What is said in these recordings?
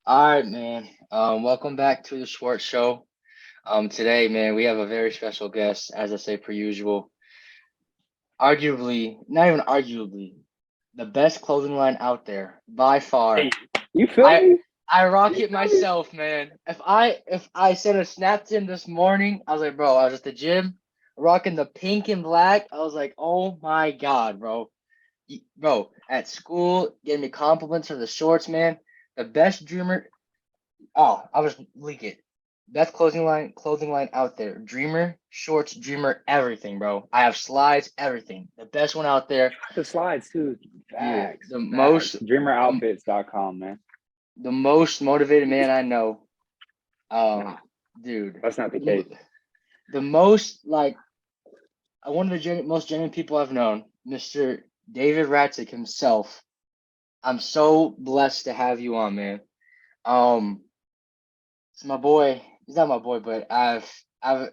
All right, man. Welcome back to the Schwartz Show. Today, man, we have a very special guest, as I say per usual. Arguably, not even arguably, the best clothing line out there by Hey, far. you feel I me? I rock You it feel me? myself, man. If I sent a snap to him this morning, I was like, bro, I was at the gym, rocking the pink and black. I was like, oh my God, bro. Bro, at school, getting me compliments for the shorts, man. The best dreamer. Oh, I was leak it. Best clothing line out there. Dreamer, shorts, Dreamer, everything, bro. I have slides, everything. The best one out there. The slides too. Yeah, Facts. the most, Facts. the, DreamerOutfits.com, man. the most motivated man I know. Nah, Um, dude, that's not the case. the most like one of the most genuine people I've known, Mr. Davidradsick himself. I'm so blessed to have you on, man. Um, it's my boy. He's not my boy, but I've a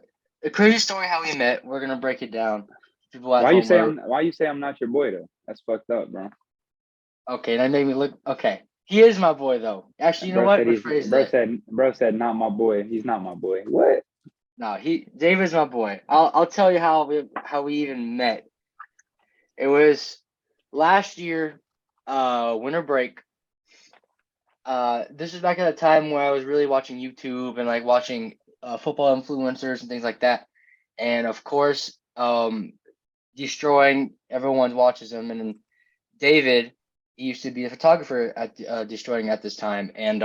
crazy story how we met. We're gonna break it down. People at home are Why you say I'm not your boy though? That's fucked up, bro. okay. That made me look okay. He is my boy though. Actually, you know Bro what? said he's Rephrase that. bro said not my boy. He's not my boy. What? No, David's my boy. I'll tell you how we even met. It was last year, winter break. This is back at a time where I was really watching YouTube and like watching football influencers and things like that. And of course, destroying everyone watches him, and then David, he used to be a photographer at destroying at this time, and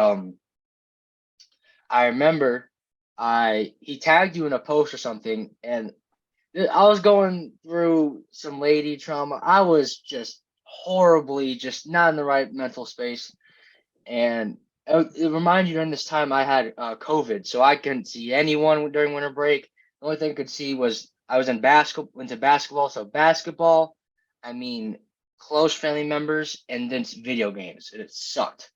I remember I he tagged you in a post or something, and I was going through some lady trauma. I was just horribly just not in the right mental space, and it reminded you during this time I had COVID, so I couldn't see anyone during winter break. The only thing I could see was I was in basketball, into basketball, so basketball. I mean, close family members, and then video games, and it sucked.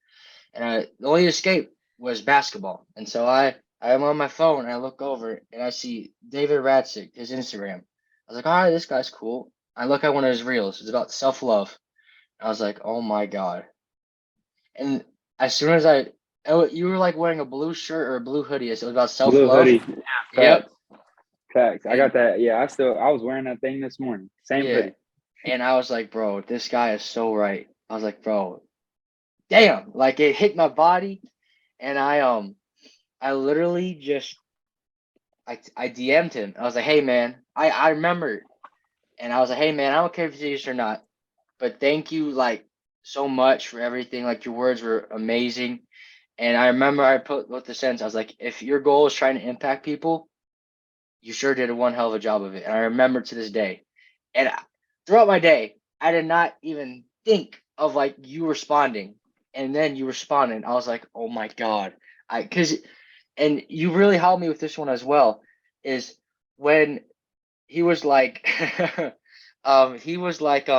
And the only escape was basketball, and so I'm on my phone, and I look over, and I see David Radsick, his Instagram. I was like, all right, this guy's cool. I look at one of his reels. It's about self love. I was like, oh my god. And as soon as you were like wearing a blue shirt or a blue hoodie. So it was about self Blue love. hoodie. Yeah, Yep. facts. Facts. I And got that. Yeah, I was wearing that thing this morning. Same yeah. hoodie. And I was like, bro, this guy is so right. I was like, bro, damn. Like it hit my body. And I literally just I DM'd him. I was like, hey man, I remember. And I was like, hey man, I don't care if you see this or not, but thank you like so much for everything. Like your words were amazing. And I remember I put with the sense, I was like, if your goal is trying to impact people, you sure did a one hell of a job of it. And I remember to this day. And throughout my day, I did not even think of like you responding. And then you responded. I was like, oh my God. Cause and you really helped me with this one as well, is when he was like he was like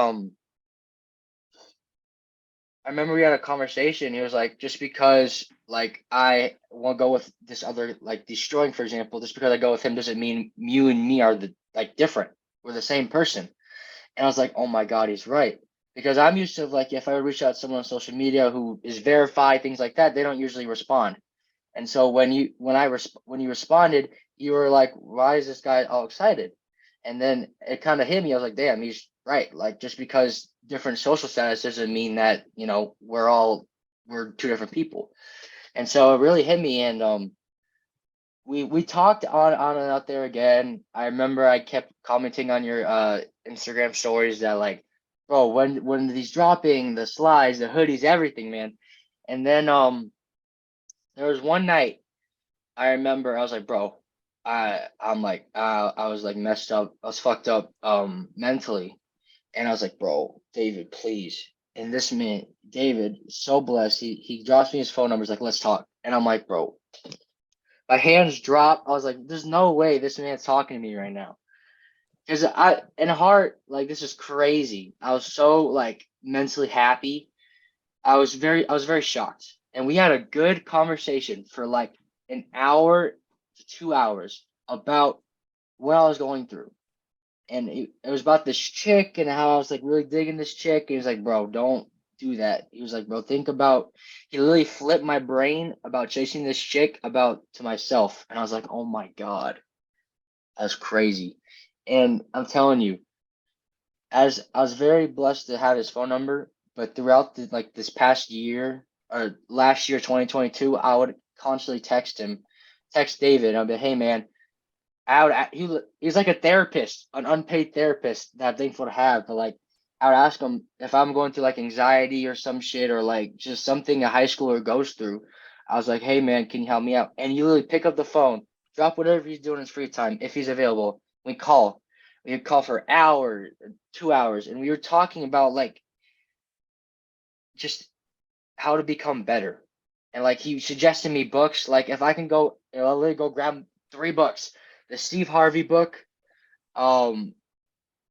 I remember we had a conversation. He was like, just because like I want to go with this other like destroying, for example, just because I go with him doesn't mean you and me are the like different. We're the same person. And I was like, oh my God, he's right. Because I'm used to like if I reach out to someone on social media who is verified, things like that, they don't usually respond. And so when you responded, you were like, why is this guy all excited? And then it kind of hit me. I was like, damn, he's right. Like just because different social status doesn't mean that, we're two different people. And so it really hit me, and we talked on and out there again. I remember I kept commenting on your Instagram stories that like, bro, when these dropping, the slides, the hoodies, everything, man. And then there was one night I remember I was like, bro, I was like messed up. I was fucked up mentally. And I was like, bro, David, please. And this man, David, is so blessed. He drops me his phone number. He's like, let's talk. And I'm like, bro, my hands drop. I was like, there's no way this man's talking to me right now. Because in heart, like this is crazy. I was so like mentally happy. I was very shocked. And we had a good conversation for like an hour to 2 hours about what I was going through. And it was about this chick and how I was like really digging this chick. And he was like, bro, don't. do that. He was like, bro, think about. He literally flipped my brain about chasing this chick about to myself, and I was like, oh my god, that's crazy. And I'm telling you, as I was very blessed to have his phone number, but throughout the like this past year or last year, 2022, I would constantly text him, text David. And I'd be, like, hey man, he's like a therapist, an unpaid therapist that I'm thankful to have. But like, I would ask him if I'm going through like anxiety or some shit or like just something a high schooler goes through. I was like, hey man, can you help me out? And you literally pick up the phone, drop whatever he's doing in his free time if he's available. We call. We would call for hours, 2 hours, and we were talking about like just how to become better. And like he suggested me books. Like if I can go, I'll literally go grab 3 books. The Steve Harvey book, um,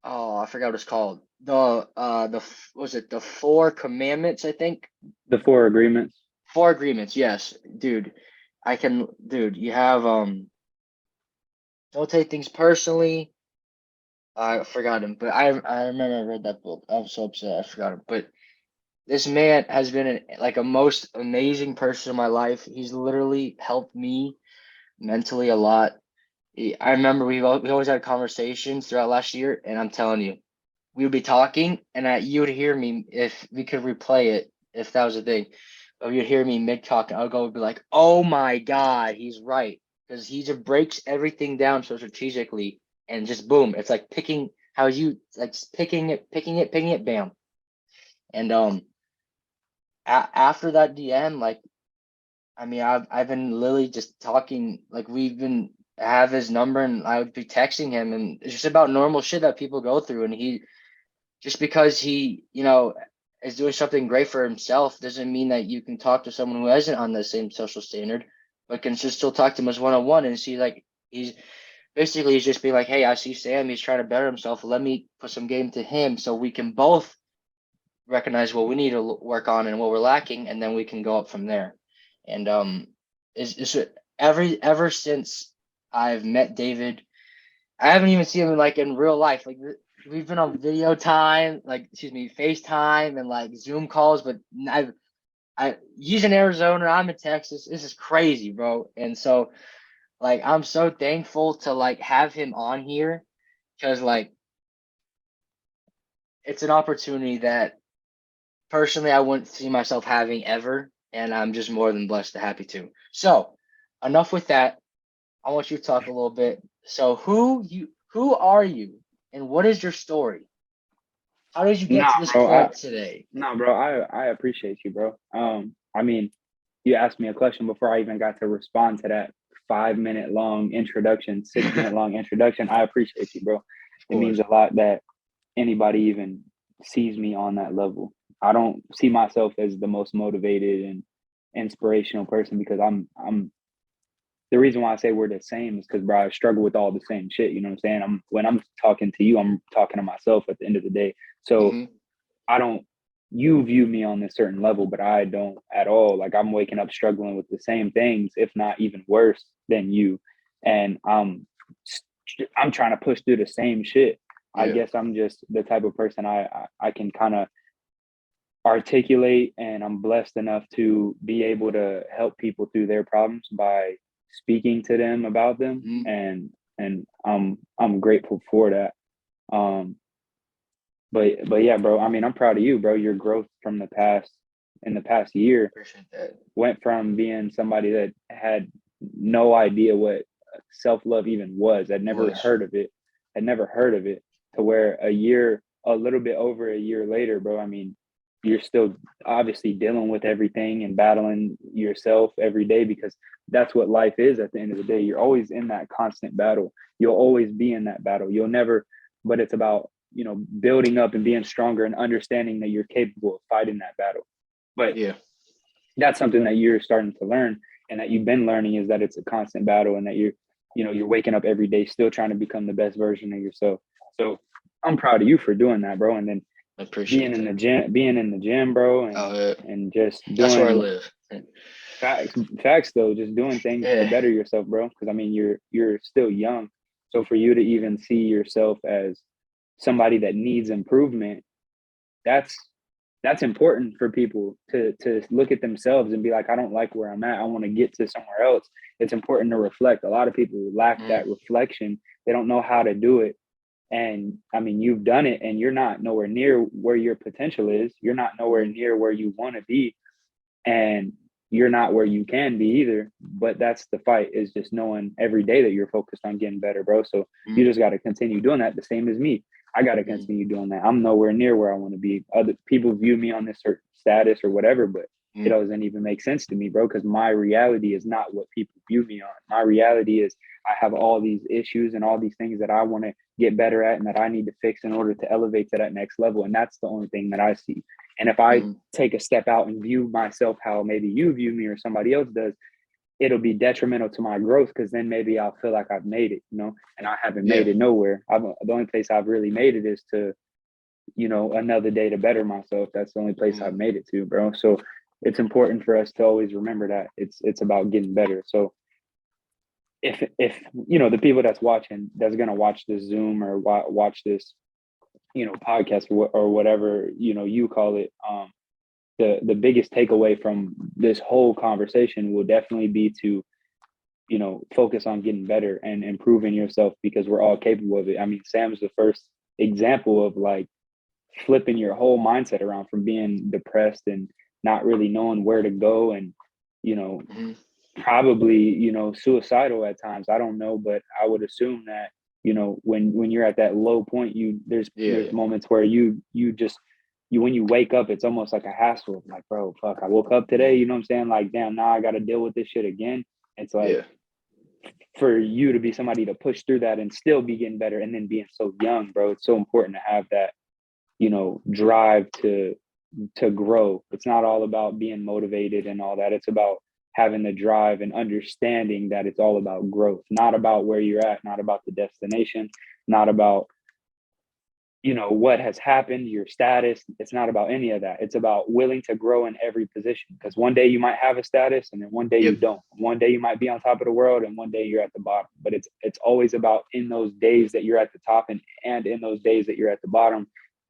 oh, I forgot what it's called. Was it the Four Commandments? I think The Four Agreements. Four Agreements. Yes, dude. Dude. You have don't take things personally. I forgot him, but I remember I read that book. I'm so upset I forgot him. But this man has been like a most amazing person in my life. He's literally helped me mentally a lot. I remember we always had conversations throughout last year, and I'm telling you, we would be talking, and you would hear me if we could replay it if that was a thing. But you'd hear me mid talk, and I'll go be like, "Oh my God, he's right," because he just breaks everything down so strategically, and just boom, it's like picking how you like picking it, bam. And after that DM, like I mean, I've been literally just talking, like we've been have his number, and I would be texting him, and it's just about normal shit that people go through, and he just because he, is doing something great for himself doesn't mean that you can talk to someone who isn't on the same social standard, but can just still talk to him as one on one and see like he's just being like, hey, I see Sam, he's trying to better himself. Let me put some game to him so we can both recognize what we need to work on and what we're lacking, and then we can go up from there. And is ever since I've met David, I haven't even seen him like in real life. Like we've been on video time, like excuse me, FaceTime and like Zoom calls, but he's in Arizona, I'm in Texas. This is crazy, bro. And so like I'm so thankful to like have him on here because like it's an opportunity that personally I wouldn't see myself having ever, and I'm just more than blessed to happy to. So enough with that. I want you to talk a little bit. So who are you and what is your story? How did you get Nah, to this bro. point today? I appreciate you, bro. I mean, you asked me a question before I even got to respond to that 5 minute long introduction, 6 minute long introduction. I appreciate you, bro. Of It means course. a lot that anybody even sees me on that level. I don't see myself as the most motivated and inspirational person because I'm the reason why I say we're the same is because, bro, I struggle with all the same shit. You know what I'm saying? When I'm talking to you, I'm talking to myself at the end of the day. So Hmm. I don't, you view me on this certain level, but I don't at all. Like I'm waking up struggling with the same things, if not even worse than you. And I'm trying to push through the same shit. I Yeah. guess I'm just the type of person I can kind of articulate, and I'm blessed enough to be able to help people through their problems by speaking to them about them, Hmm. and I'm grateful for that. Um, but yeah, bro. I mean, I'm proud of you, bro. Your growth from the past in the past year Appreciate that. went from being somebody that had no idea what self love even was. Was. Had never heard of it, to where a little bit over a year later, bro. I mean, you're still obviously dealing with everything and battling yourself every day because that's what life is at the end of the day. You're always in that constant battle. You'll always be in that battle. You'll never, but it's about, building up and being stronger and understanding that you're capable of fighting that battle. But Yeah. that's something that you're starting to learn and that you've been learning, is that it's a constant battle, and that you're waking up every day still trying to become the best version of yourself. So I'm proud of you for doing that, bro. And then I appreciate that. being in the gym, bro, Oh, yeah. and just That's where I doing live. facts though, just doing things to Yeah. better yourself, bro. Because I mean, you're still young, so for you to even see yourself as somebody that needs improvement, that's that's important for people to look at themselves and be like, I don't like where I'm at. I want to get to somewhere else. It's important to reflect. A lot of people lack Mm, that reflection. They don't know how to do it. And I mean, you've done it and you're not nowhere near where your potential is. You're not nowhere mm, near where you want to be. And you're not where you can be either. But that's the fight, is just knowing every day that you're focused on getting better, bro. So you mm, just got to continue doing that. The same as me. I got to mm, continue doing that. I'm nowhere near where I want to be. Other people view me on this certain status or whatever, but it mm, doesn't even make sense to me, bro, because my reality is not what people view me on. My reality is I have all these issues and all these things that I want to get better at and that I need to fix in order to elevate to that next level. And that's the only thing that I see. And if I mm, take a step out and view myself how maybe you view me or somebody else does, it'll be detrimental to my growth, because then maybe I'll feel like I've made it, and I haven't yeah. made it nowhere. The only place I've really made it is to, another day to better myself. That's the only place I've Mm, made it to, bro. So it's important for us to always remember that it's about getting better. So if the people that's gonna watch this Zoom or watch this podcast or whatever you call it, the biggest takeaway from this whole conversation will definitely be to focus on getting better and improving yourself, because we're all capable of it. I mean, Sam's the first example of like flipping your whole mindset around from being depressed and not really knowing where to go, and you know mm, probably suicidal at times. I don't know, but I would assume that when you're at that low point, yeah, there's yeah, moments where you just when you wake up, it's almost like a hassle. Like, bro, fuck, I woke up today, mm, you know what I'm saying? Like, damn, now I got to deal with this shit again. It's like, yeah, for you to be somebody to push through that and still be getting better, and then being so young, bro, it's so important to have that drive to grow. It's not all about being motivated and all that. It's about having the drive and understanding that it's all about growth, not about where you're at, not about the destination, not about what has happened, your status. It's not about any of that. It's about willing to grow in every position, because one day you might have a status and then one day you yep, don't. One day you might be on top of the world and one day you're at the bottom. But it's always about, in those days that you're at the top and in those days that you're at the bottom,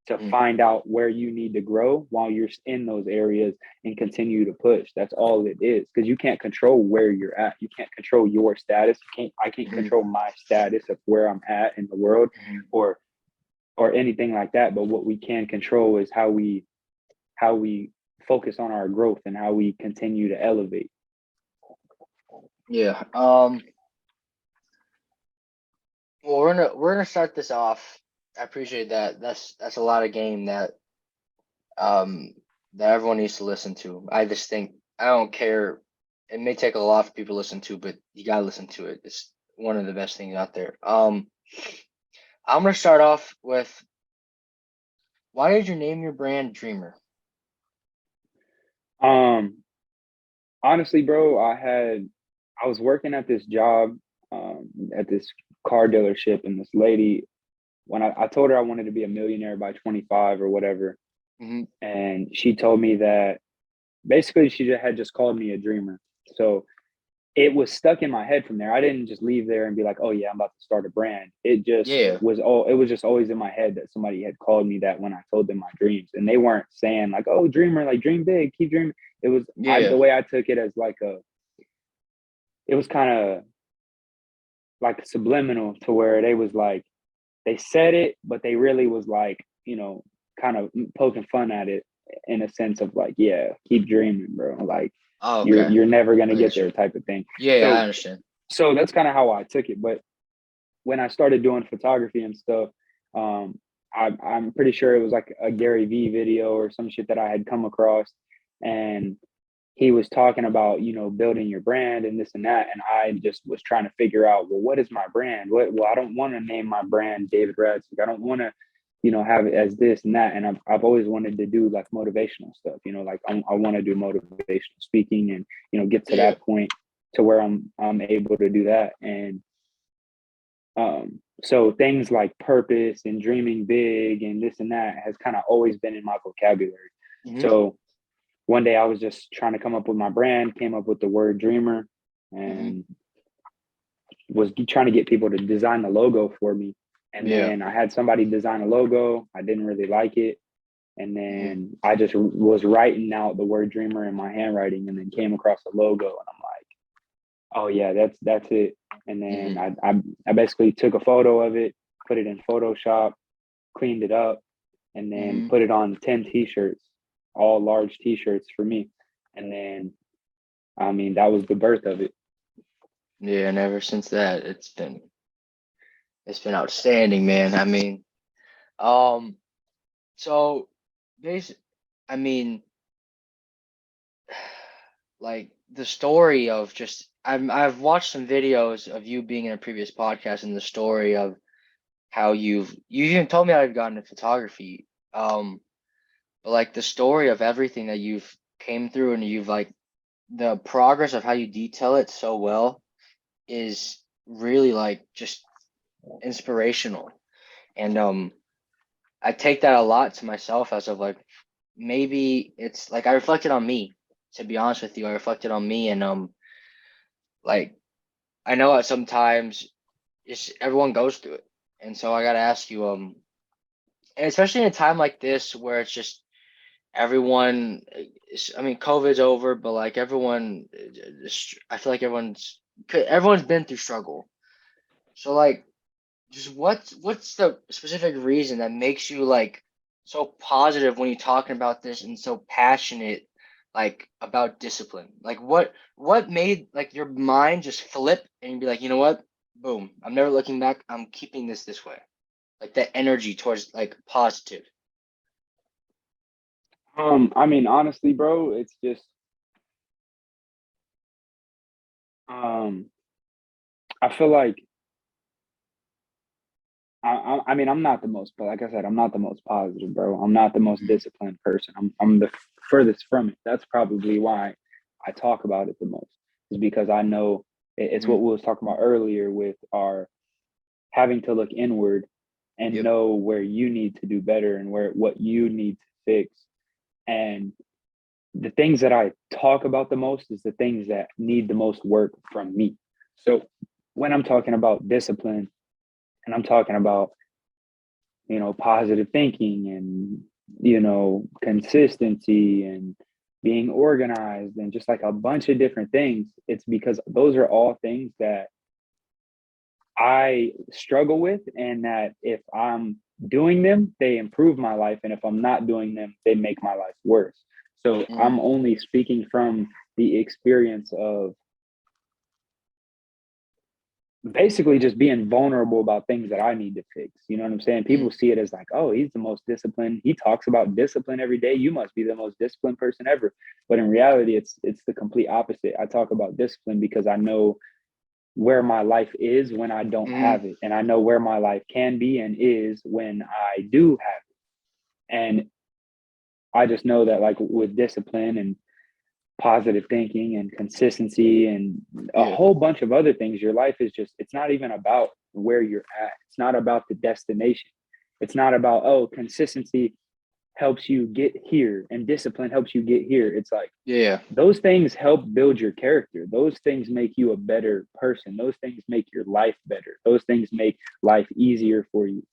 to mm, find out where you need to grow while you're in those areas and continue to push. That's all it is, because you can't control where you're at. You can't control your status. I can't mm, control my status of where I'm at in the world, mm, or anything like that. But what we can control is how we focus on our growth and how we continue to elevate. yeah. Well, we're gonna start this off. I appreciate that. That's a lot of game um that everyone needs to listen to. I just think I don't care. It may take a lot for people to listen to, but you gotta listen to it. It's one of the best things out there. I'm gonna start off with, why did you name your brand Dreamer? Um, Honestly, bro, I was working at this job, at this car dealership, and this lady, when I told her I wanted to be a millionaire by 25 or whatever, Hmm. and she told me that basically she had just called me a dreamer. So it was stuck in my head from there. I didn't just leave there and be like, "Oh yeah, I'm about to start a brand." Yeah, It was just always in my head that somebody had called me that when I told them my dreams, and they weren't saying like, "Oh, dreamer, like dream big, keep dreaming." It was yeah, the way I took it as like it was kind of like subliminal, to where they was like, they said it, but they really was like, kind of poking fun at it, in a sense of like, yeah, keep dreaming, bro. Like, oh, you're okay. you're never gonna I get get you. there, type of thing. Yeah, I So understand. that's kind of how I took it. But when I started doing photography and stuff, um, I'm pretty sure it was like a Gary V video or some shit that I had come across, and he was talking about building your brand and this and that, and I just was trying to figure out, well, what is my brand? Well, I don't want to name my brand Davidradsick. I don't want to have it as this and that. And I've always wanted to do like motivational stuff, like I want to do motivational speaking, and get to Yeah. that point to where I'm able to do that. And so things like purpose and dreaming big and this and that has kind of always been in my vocabulary. Hmm. So one day I was just trying to come up with my brand, came up with the word dreamer, Hmm. and was trying to get people to design the logo for me. And Yeah. then I had somebody design a logo. I didn't really like it. And Mhm. then I just was writing out the word dreamer in my handwriting, and then came across the logo, and I'm like, oh yeah, that's it. And then Mhm. I basically took a photo of it, put it in Photoshop, cleaned it up, and then Mhm. put it on 10 t-shirts, all large t-shirts for me. And then I mean, that was the birth of it. Yeah, and ever since that, it's been outstanding, man. I mean, um, so basic, I mean, like the story of just I've watched some videos of you being in a previous podcast and the story of how you even told me how you've gotten into photography. But like the story of everything that you've came through and you've like the progress of how you detail it so well is really like just inspirational. And I take that a lot to myself as of like maybe it's like I reflected on me, to be honest with you. I reflected on me and like I know that sometimes it's everyone goes through it. And so I gotta ask you, and especially in a time like this where it's just everyone I mean COVID's over, but like everyone I feel like everyone's been through struggle. So like just what's the specific reason that makes you like so positive when you're talking about this and so passionate like about discipline? Like what made like your mind just flip and you'd be like, you know what? Boom. I'm never looking back. I'm keeping this way. Like that energy towards like positive. I mean, honestly, bro, it's just um I feel like I mean, I'm not the most, but like I said, I'm not the most positive, bro. I'm not the most Hmm. disciplined person. I'm the furthest from it. That's probably why I talk about it the most, is because I know it's Hmm. what we was talking about earlier with our having to look inward and Yep. know where you need to do better and where what you need to fix. And the things that I talk about the most is the things that need the most work from me. So when I'm talking about discipline and I'm talking about, positive thinking and, consistency and being organized and just like a bunch of different things, it's because those are all things that I struggle with, and that if I'm doing them, they improve my life. And if I'm not doing them, they make my life worse. So Hmm. I'm only speaking from the experience of basically just being vulnerable about things that I need to fix. You know what I'm saying? Hmm. People see it as like, oh, he's the most disciplined. He talks about discipline every day. You must be the most disciplined person ever. But in reality, it's the complete opposite. I talk about discipline because I know where my life is when I don't Hmm. have it. And I know where my life can be and is when I do have it. And I just know that like with discipline and positive thinking and consistency and a Yeah. whole bunch of other things, your life is just, it's not even about where you're at. It's not about the destination. It's not about, oh, consistency helps you get here and discipline helps you get here. It's like Yeah. those things help build your character. Those things make you a better person. Those things make your life better. Those things make life easier for you.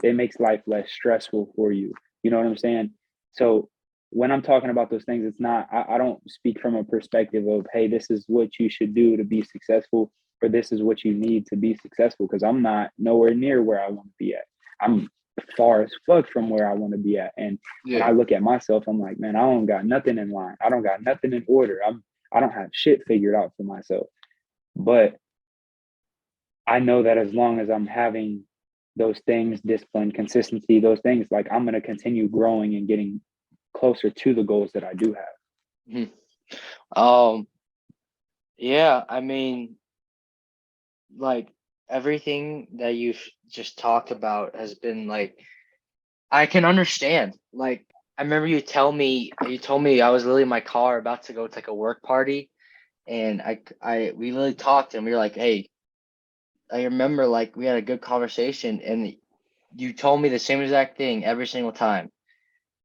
It makes life less stressful for you. You know what I'm saying? So when I'm talking about those things, it's not, I don't speak from a perspective of, hey, this is what you should do to be successful, or this is what you need to be successful, because I'm not nowhere near where I want to be at. I'm far as fuck from where I want to be at. And when I Yeah. look at myself, I'm like, man, I don't got nothing in line. I don't got nothing in order. I don't have shit figured out for myself. But I know that as long as I'm having those things, discipline, consistency, those things, like I'm gonna continue growing and getting closer to the goals that I do have. Mhm. Um, yeah, I mean, like everything that you've just talked about has been like I can understand. Like I remember you told me I was literally in my car about to go to like a work party and we really talked and we were like, hey, I remember like we had a good conversation and you told me the same exact thing every single time.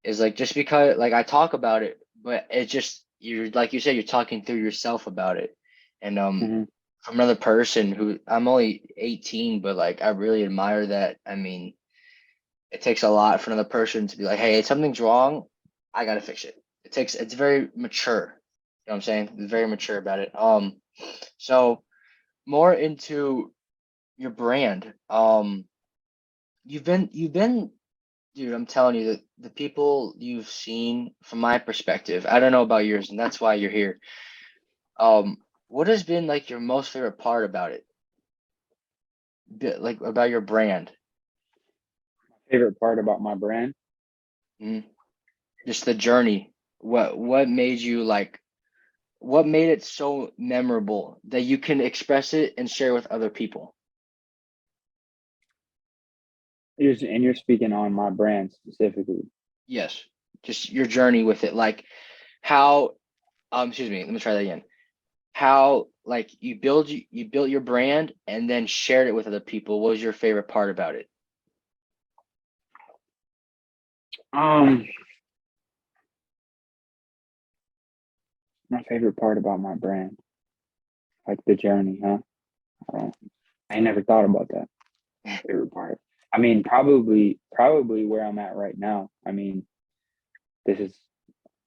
Is like just because like I talk about it, but it just you're like you said, you're talking through yourself about it. And Mhm. from another person who I'm only 18, but like I really admire that. I mean, it takes a lot for another person to be like, hey, something's wrong, I gotta fix it. It's very mature. You know what I'm saying? It's very mature about it. So more into your brand. You've been dude, I'm telling you that the people you've seen from my perspective, I don't know about yours, and that's why you're here. What has been like your most favorite part about it? Like about your brand? Favorite part about my brand? Mhm. Just the journey. What made you like what made it so memorable that you can express it and share with other people? You're speaking on my brand specifically. Yes. Just your journey with it. Like how excuse me, let me try that again. How like you built your brand and then shared it with other people. What was your favorite part about it? Um, my favorite part about my brand, like the journey, huh? Uh, I ain't never thought about that. Favorite part. I mean, probably where I'm at right now. I mean, this is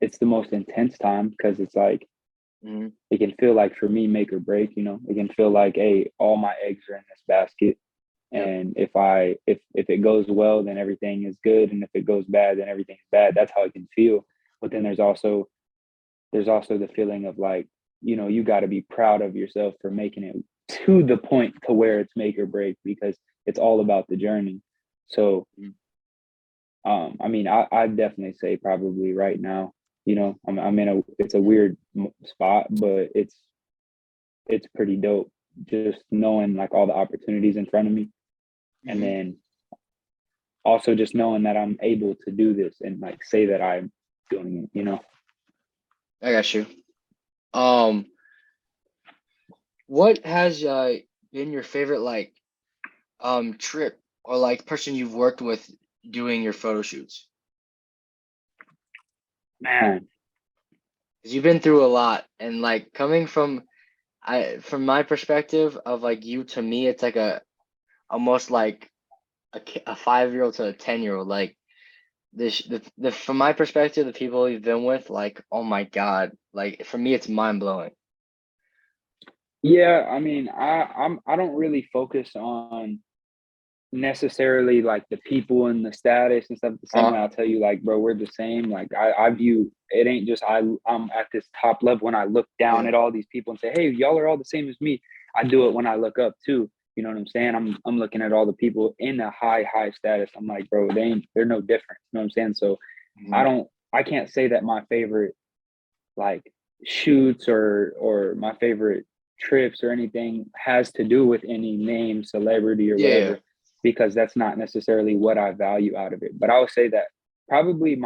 it's the most intense time because it's like Hmm. it can feel like for me make or break. It can feel like, hey, all my eggs are in this basket, Yep. and if it goes well, then everything is good, and if it goes bad, then everything's bad. That's how it can feel. But then there's also the feeling of like, you got to be proud of yourself for making it to the point to where it's make or break because it's all about the journey. So, Mhm. I mean, I'd definitely say probably right now, I'm in it's a weird spot, but it's pretty dope just knowing like all the opportunities in front of me. And Mhm. then also just knowing that I'm able to do this and like say that I'm doing it. I got you. Um, what has been your favorite like trip or like person you've worked with doing your photo shoots? Man, 'Cause you've been through a lot and like coming from my perspective of like you to me, it's like a almost like a 5-year-old to a 10-year-old. Like the from my perspective, the people you've been with, like, oh my God, like for me, it's mind blowing. yeah, I mean, I don't really focus on necessarily like the people and the status and stuff the same way. I'll tell you, like, bro, we're the same. Like, I view it ain't just I'm at this top level when I look down Yeah. at all these people and say, hey, y'all are all the same as me. I do it when I look up too. You know what I'm saying? I'm looking at all the people in a high status. I'm like, bro, they're no different. You know what I'm saying? So Mhm. I can't say that my favorite like shoots or my favorite trips or anything has to do with any name, celebrity, or Yeah, yeah. whatever, because that's not necessarily what I value out of it. But I would say that probably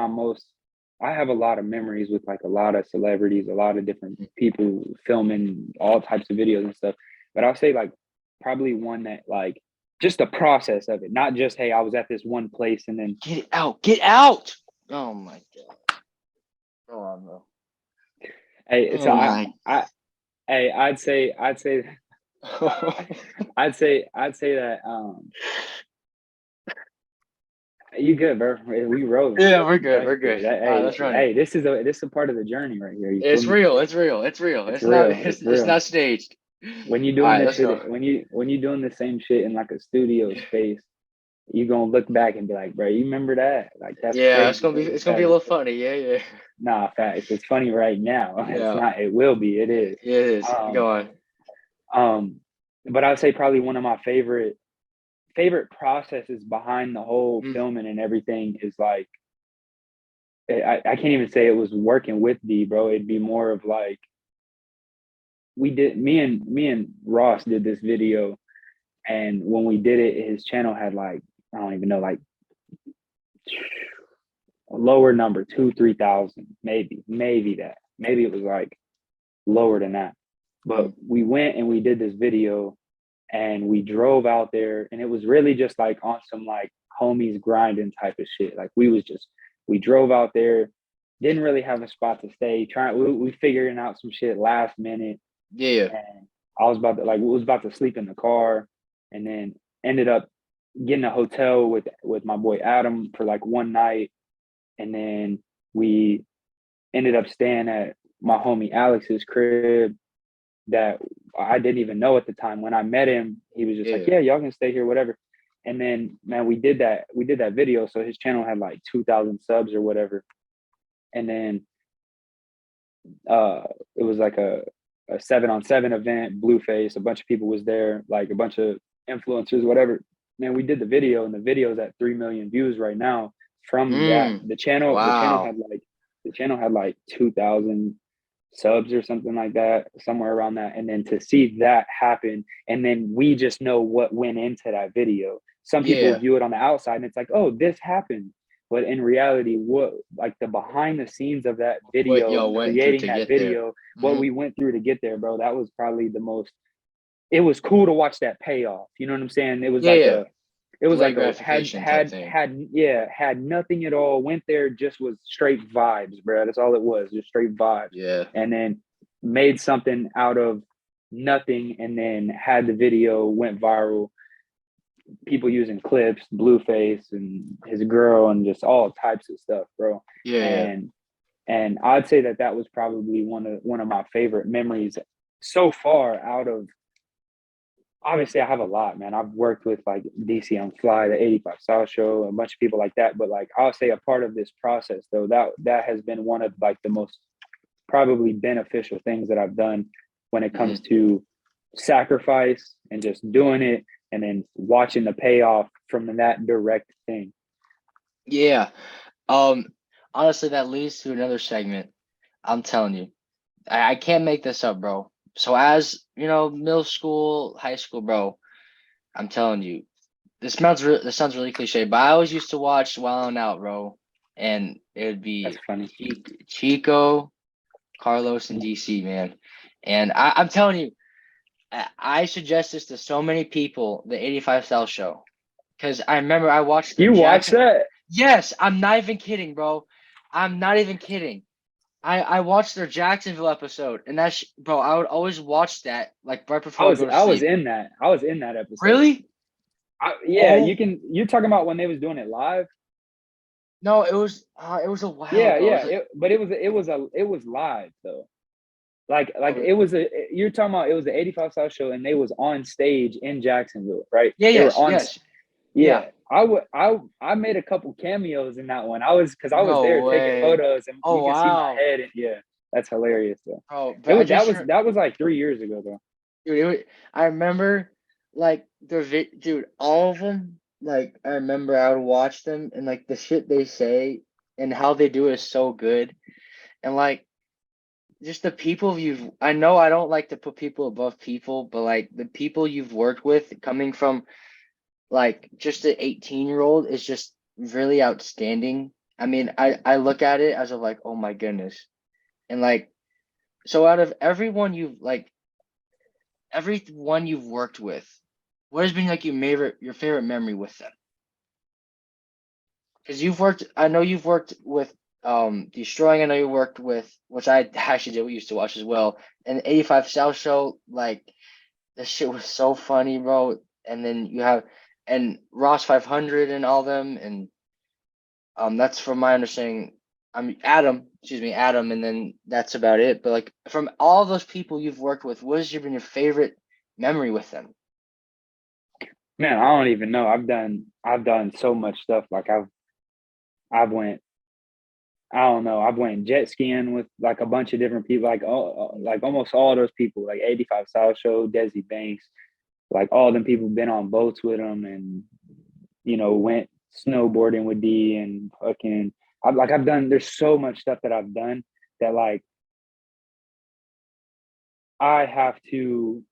I have a lot of memories with like a lot of celebrities, a lot of different Mhm. people filming all types of videos and stuff. But I'll say like probably one that like just the process of it, not just, hey, I was at this one place and then Get it out. Get out. Oh my God. Go on, bro. hey, so Oh my. hey, I'd say that you good, bro. We rolling. Yeah, we're good. We're Respect good. it. All right, let's run it. Hey, this is a part of the journey right here. You feel It's me? real. It's real. It's real. It's It's not. real. It's It's it's real. not staged. When you're All doing right, this let's go. shit, when you doing the same shit in like a studio space, you gonna look back and be like, bro, you remember that? Like that's Yeah, crazy. it's gonna be a Facts. little funny. Yeah, yeah, Nah, facts. It's funny right now. It's yeah. not. It will be. It is. It is. Um, Go on. um, but I'd say probably one of my favorite processes behind the whole Mm, filming and everything is like I can't even say it was working with D, bro. It'd be more of like me and Ross did this video, and when we did it, his channel had like I don't even know, like a lower number, 3,000, maybe that, maybe it was like lower than that. But mm, we went and we did this video, and we drove out there, and it was really just like on some like homies grinding type of shit. Like we drove out there, didn't really have a spot to stay. We figuring out some shit last minute, yeah, yeah. and I was about to like we was about to sleep in the car, and then ended up getting a hotel with my boy Adam for like one night, and then we ended up staying at my homie Alex's crib that I didn't even know at the time. When I met him, he was just like, Yeah. "Yeah, y'all can stay here, whatever." And then, man, we did that video. So his channel had like 2,000 subs or whatever. And then uh, it was like a 7-on-7 event, Blueface. A bunch of people was there, like a bunch of influencers, whatever. Man, we did the video, and the video is at 3 million views right now. From that, Mm. the channel Wow. had like 2,000 subs or something like that, somewhere around that. And then to see that happen, and then we just know what went into that video. Some people Yeah. view it on the outside and it's like, oh, this happened. But in reality, what, like, the behind the scenes of that What video y'all and went through creating to that get there. video, what Hmm. we went through to get there, bro, that was probably the most, it was cool to watch that payoff. You know what I'm saying? Yeah, yeah. It was Delayed like a had gratification type had thing. had yeah, had nothing at all. Went there, just was straight vibes, bro. That's all it was, just straight vibes. Yeah. And then made something out of nothing, and then had the video, went viral. People using clips, Blueface and his girl, and just all types of stuff, bro. Yeah, yeah. And I'd say that that was probably one of my favorite memories so far. Out of, obviously, I have a lot, man. I've worked with like DC on Fly, the 85 South Show, a bunch of people like that. But like, I'll say a part of this process though, that has been one of like the most probably beneficial things that I've done when it comes Hmm. to sacrifice and just doing it, and then watching the payoff from that direct thing. Yeah. Um, Honestly, that leads to another segment. I'm telling you, I can't make this up, bro. So as you know, middle school, high school, bro, I'm telling you, this sounds really cliche, but I always used to watch Wild 'N Out, bro, and it would That's be funny. Chico, Carlos, and DC, man. And I'm telling you, I suggest this to so many people, the 85 South show, because I remember I watched the You watch Jackson. that? Yes, I'm not even kidding, bro. I'm not even kidding. I watched their Jacksonville episode, and bro, I would always watch that like right I before I was go to I was sleep. in that. I was in that episode. Really? Yeah, Oh you're talking about when they was doing it live. no, it was a while Yeah, ago. It yeah. was like, But it was live though. Like oh, it was a you're talking about, it was the 85 South show, and they was on stage in Jacksonville, right? yeah, They were yes, on. yes, yeah. Yeah, I made a couple cameos in that one. I was, because I was there No taking way. photos, and Oh you can see my wow, head. And yeah, that's hilarious though. bro. It But I was that just was that was like 3 years ago though. dude, I remember like dude, all of them. Like I remember I would watch them and like the shit they say and how they do it is so good. And like just the people I know I don't like to put people above people, but like the people you've worked with coming from like just an 18-year-old is just really outstanding. I mean, I look at it as of like, oh my goodness. And like so out of everyone you've worked with, what has been like your favorite memory with them? Because I know you've worked with Destroying, I know you worked with, which I actually did used to watch as well, and 85 South Show, like this shit was so funny, bro. And then you have and Ross 500 and all them, and that's from my understanding. Adam, excuse me, Adam, and then that's about it. But like from all those people you've worked with, what has been your favorite memory with them? Man, I don't even know. I've done so much stuff. Like I've went I don't know. I've went jet skiing with like a bunch of different people, like almost all those people, like 85 South Show, Desi Banks, like all them people been on boats with them, and went snowboarding with D, and fucking I've done, there's so much stuff that I've done that, like, I have to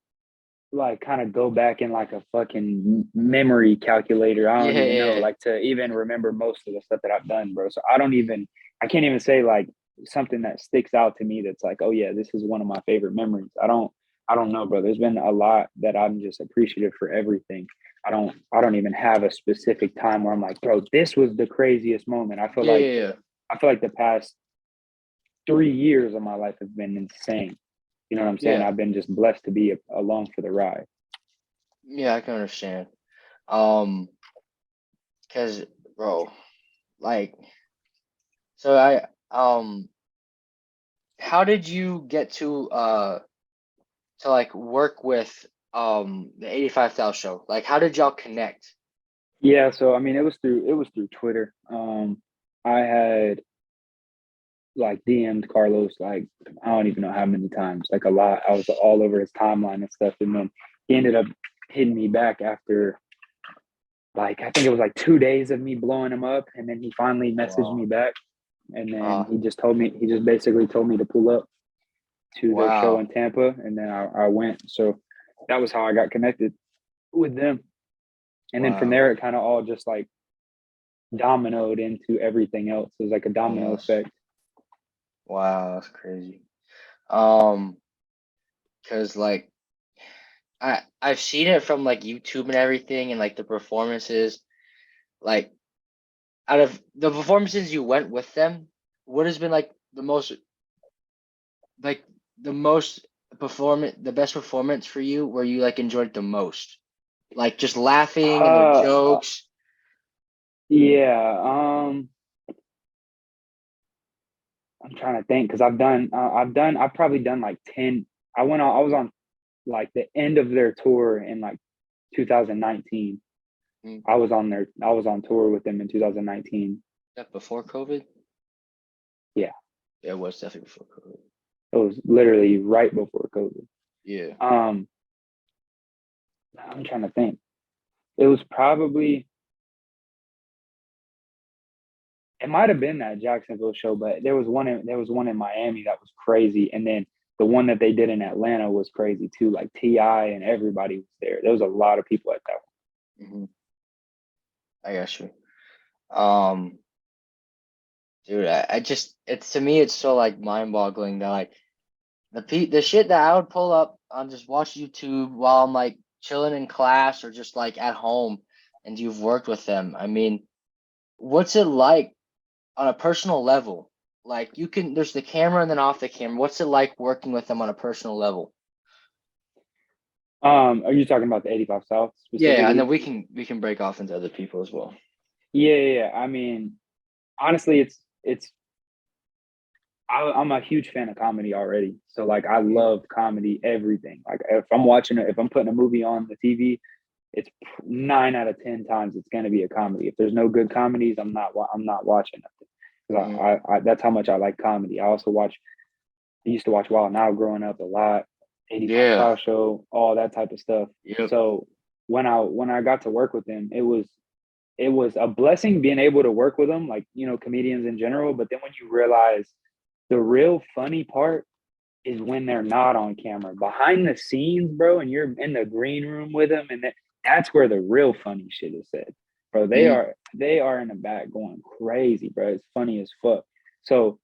like kind of go back in like a fucking memory calculator. I don't Yeah, even know, yeah, like, to even remember most of the stuff that I've done, bro. So I can't even say like something that sticks out to me that's like, oh yeah, this is one of my favorite memories. I don't know, bro. There's been a lot that I'm just appreciative for everything. I don't even have a specific time where I'm like, bro, this was the craziest moment. I feel yeah, like yeah, yeah. I feel like the past 3 years of my life have been insane. You know what I'm saying? Yeah, I've been just blessed to be along for the ride. yeah, I can understand. Um, Cause bro, like, so how did you get to like work with the 85 Thou show? Like, how did y'all connect? Yeah, so I mean, it was through Twitter. I had like DM'd Carlos like I don't even know how many times, like a lot. I was all over his timeline and stuff, and then he ended up hitting me back after like I think it was like 2 days of me blowing him up, and then he finally messaged Wow. me back, and then Uh, he just basically told me to pull up to their show wow. in Tampa, and then I went. So that was how I got connected with them, and then from Wow. there it kind of all just like dominoed into everything else. It was like a domino Almost. effect. Wow, that's crazy. Um, cause like I've seen it from like YouTube and everything and like the performances. Like out of the performances you went with them, what has been like the most the best performance for you where you like enjoyed the most? Like just laughing and their Uh, jokes. yeah. I'm trying to think because I've probably done like 10. I was on like the end of their tour in like 2019. Mm, I was on tour with them in 2019. that before COVID? Yeah, Yeah, it was definitely before COVID. it was literally right before COVID. Yeah. Um, I'm trying to think. It was probably it might have been that Jacksonville show, but there was one in Miami that was crazy, and then the one that they did in Atlanta was crazy too. Like Ti and everybody was there. There was a lot of people at that Hmm. I got you. Um, dude, I just it's to me it's so like mind-boggling that like the shit that I would pull up on just watch YouTube while I'm like chilling in class or just like at home and you've worked with them. I mean, what's it like on a personal level? Like there's the camera and then off the camera. What's it like working with them on a personal level? one. Are you talking about the 85 South Yeah, and then specifically? we can break off into other people as well. Yeah. I mean, honestly, I'm a huge fan of comedy already. So like I Mhm. love comedy, everything. Like if I'm putting a movie on the TV, it's 9 out of 10 times it's going to be a comedy. If there's no good comedies, I'm not watching it because Mhm. that's how much I like comedy. I used to watch Wild Now growing up a lot, 85 Yeah. South Show, all that type of stuff. Yep. So when I got to work with them, it was a blessing being able to work with them, like comedians in general. But then when you realize the real funny part is when they're not on camera, behind the scenes, bro, and you're in the green room with them, and that's where the real funny shit is said, bro. Mhm. They are in the back going crazy, bro. It's funny as fuck. So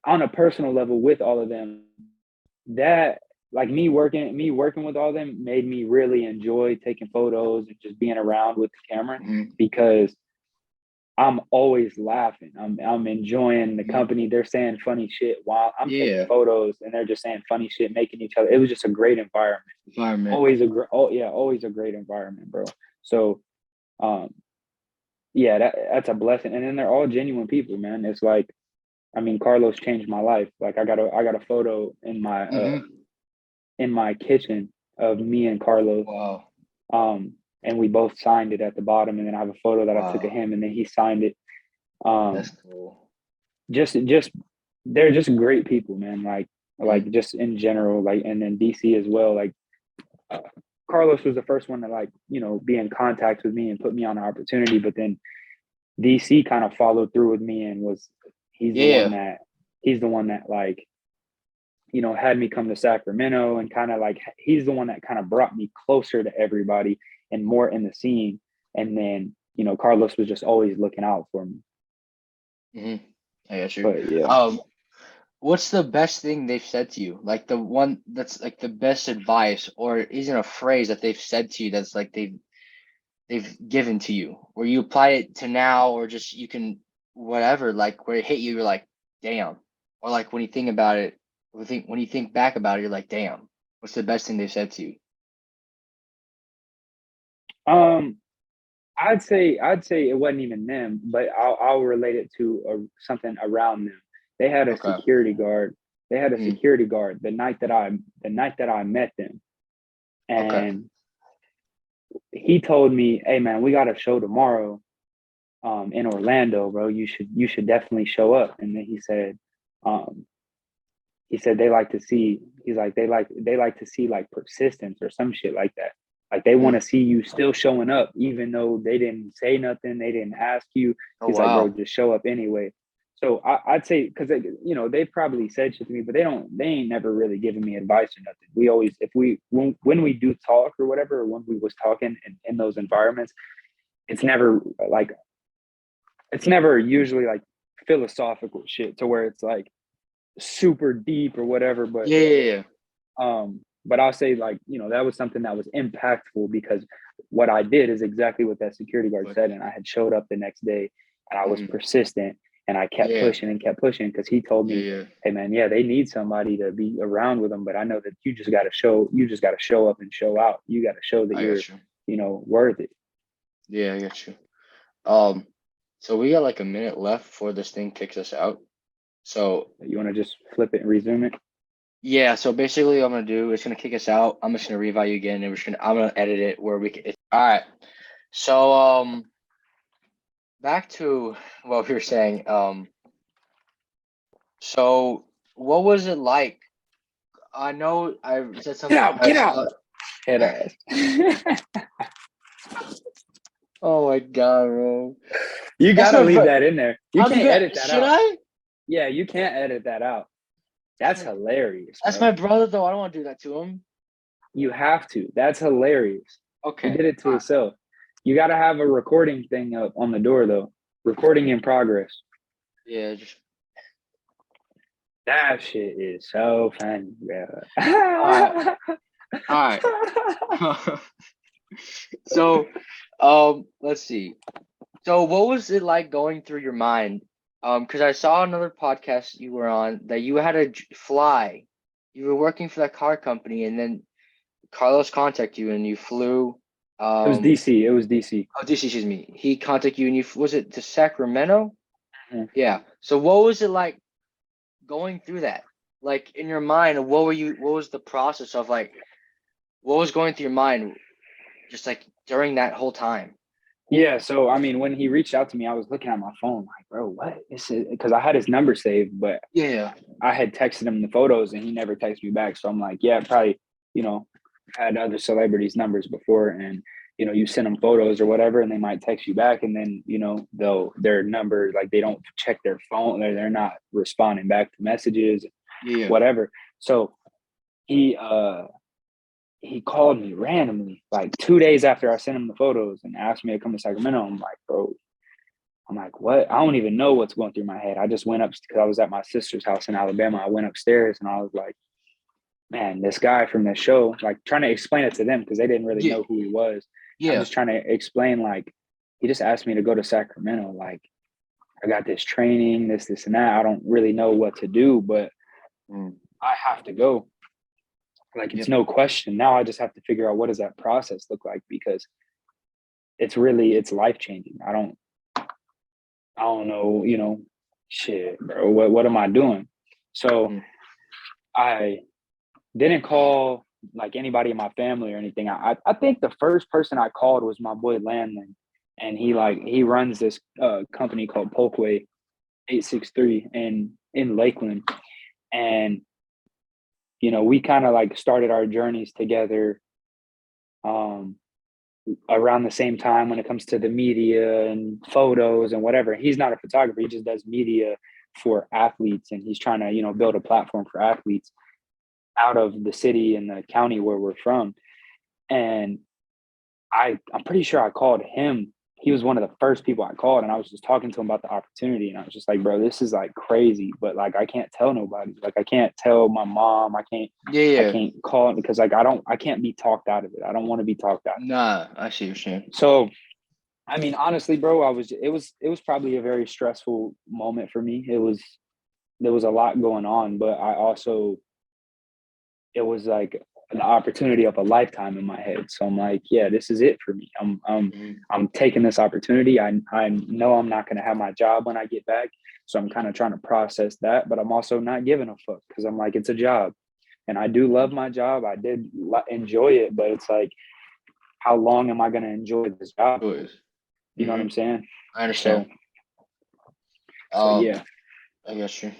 on a personal level with all of them, that like me working with all of them made me really enjoy taking photos and just being around with the camera Mhm. because I'm always laughing. I'm enjoying the Mhm. company. They're saying funny shit while I'm taking Yeah. photos, and they're just saying funny shit, making each other. It was just a great environment. Environment. Always a great environment, bro. So, um, yeah, that's a blessing. And then they're all genuine people, man. It's like, I mean, Carlos changed my life. Like, I got a photo Mhm. in my kitchen of me and Carlos. Wow. Um, and we both signed it at the bottom. And then I have a photo that I took of Wow. him, and then he signed it. That's Um, cool. just they're just great people, man. Mhm. Like just in general, like and then DC as well. Like uh, Carlos was the first one to like be in contact with me and put me on an opportunity, but then DC kind of followed through with me and was he's the one Yeah. that he's the one that like had me come to Sacramento and kind of like he's the one that kind of brought me closer to everybody and more in the scene. And then Carlos was just always looking out for me. Mhm. I got you. But yeah. Um, what's the best thing they've said to you? Like the one that's like the best advice, or isn't a phrase that they've said to you that's like they've given to you, where you apply it to now, or just you can whatever, like where it hit you, you're like, damn, or like when you think about it, when you think back about it, you're like, damn, what's the best thing they've said to you? Um I'd say it wasn't even them, but I'll relate it to something around them. They had a Okay. security guard. They had a Mm, security guard the night that I met them, okay. and he told me, "Hey man, we got a show tomorrow, in Orlando, bro. You should definitely show up." And then um, he said they like to see. He's like they like to see like persistence or some shit like that. Like they want Mm. to see you still showing up, even though they didn't say nothing, they didn't ask you. Oh He's like, bro, wow. just show up anyway. So I'd say because they probably said shit to me, but they ain't never really given me advice or nothing. We always if we when we do talk or whatever, or when we was talking in those environments, it's never like it's never usually like philosophical shit to where it's like super deep or whatever. But Yeah, yeah, yeah. but I'll say like, that was something that was impactful because what I did is exactly what that security guard But said. And I had showed up the next day and I was mhm. persistent and I kept Yeah, pushing and kept pushing because he told yeah, me, yeah. hey man, yeah, they need somebody to be around with them. But I know that you just gotta show up and show out. You gotta show that I you're, got you. worth it. Yeah, I got you. Um, so we got like a minute left before this thing kicks us out. So You wanna just flip it and resume it? yeah, so basically what I'm gonna do is gonna kick us out. I'm just gonna revalue again, and I'm gonna edit it where we can. All right. So back to what we were saying. So what was it like? I know I said Get something out, get about. out. Head ass. Oh my god, bro. You That's gotta my leave bro. that in there. You I'm can't edit good. that Should out. I? Yeah, you can't edit that out. That's That's my hilarious, that's bro. my brother though. I don't want to do that to him. You have to. That's hilarious. He Okay. did it to All right. himself. You got to have a recording thing up on the door, though. Recording in progress. Yeah. Just That shit is so funny, bro. all right. All right. So, let's see. So, what was it like going through your mind? Because I saw another podcast you were on that you had to fly. You were working for that car company, and then Carlos contacted you, and you flew. It was DC. It was DC. Oh, DC, excuse me. He contacted you, and was it to Sacramento? Mhm. Yeah. So, what was it like going through that? Like in your mind, what were you? What was the process of like? What was going through your mind, just like during that whole time? Yeah. So, I mean, when he reached out to me, I was looking at my phone like, bro, what is it? Because I had his number saved, but Yeah. I had texted him the photos and he never texted me back. So I'm like, yeah, probably, you know, had other celebrities' numbers before and you send them photos or whatever and they might text you back and then, their number, like they don't check their phone, they're not responding back to messages, Yeah. whatever. So he he called me randomly like 2 days after I sent him the photos and asked me to come to Sacramento. I'm like, bro, I'm like, what? I don't even know what's going through my head. I just went up because I was at my sister's house in Alabama. I went upstairs and I was like, man, this guy from the show, like trying to explain it to them because they didn't really Yeah. know who he was. I'm Yeah. just trying to explain, like, he just asked me to go to Sacramento. Like, I got this training, this, and that. I don't really know what to do, but Mm. I have to go. Like, it's Yep. no question. Now I just have to figure out what does that process look like because it's life changing. I don't know, shit, bro. What am I doing? So Mm. I didn't call like anybody in my family or anything. I think the first person I called was my boy Landon, and he runs this company called Polkway 863 in Lakeland, and we kind of like started our journeys together um around the same time when it comes to the media and photos and whatever. He's not a photographer; he just does media for athletes, and he's trying to build a platform for athletes out of the city and the county where we're from. And I'm pretty sure I called him. He was one of the first people I called, and I was just talking to him about the opportunity. And I was just like, bro, this is like crazy, but like I can't tell nobody. Like I can't tell my mom. Yeah. I Yeah. can't call it because like I can't be talked out of it. I don't want to be talked out of it. Nah, I see what you're saying. So I mean, honestly, bro, it was probably a very stressful moment for me. There was a lot going on, but I also it was like the opportunity of a lifetime in my head. So I'm like, yeah, this is it for me. I'm taking this opportunity. I know I'm not going to have my job when I get back. So I'm kind of trying to process that, but I'm also not giving a fuck because I'm like, it's a job. And I do love my job. I did enjoy it, but it's like, how long am I going to enjoy this job? Boys. You know what I'm saying? I understand. So yeah. I guess you.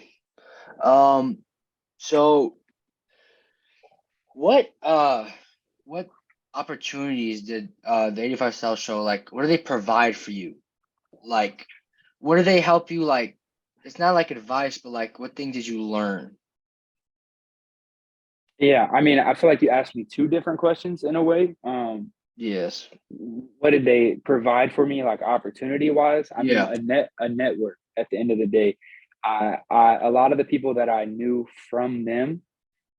So what opportunities did the 85 South show, like, what do they provide for you? Like, what do they help you, like, it's not like advice, but like what things did you learn? Yeah, I mean, I feel like you asked me two different questions in a way. Yes. What did they provide for me, like opportunity wise? I mean, Yeah. a network. At the end of the day, a lot of the people that I knew from them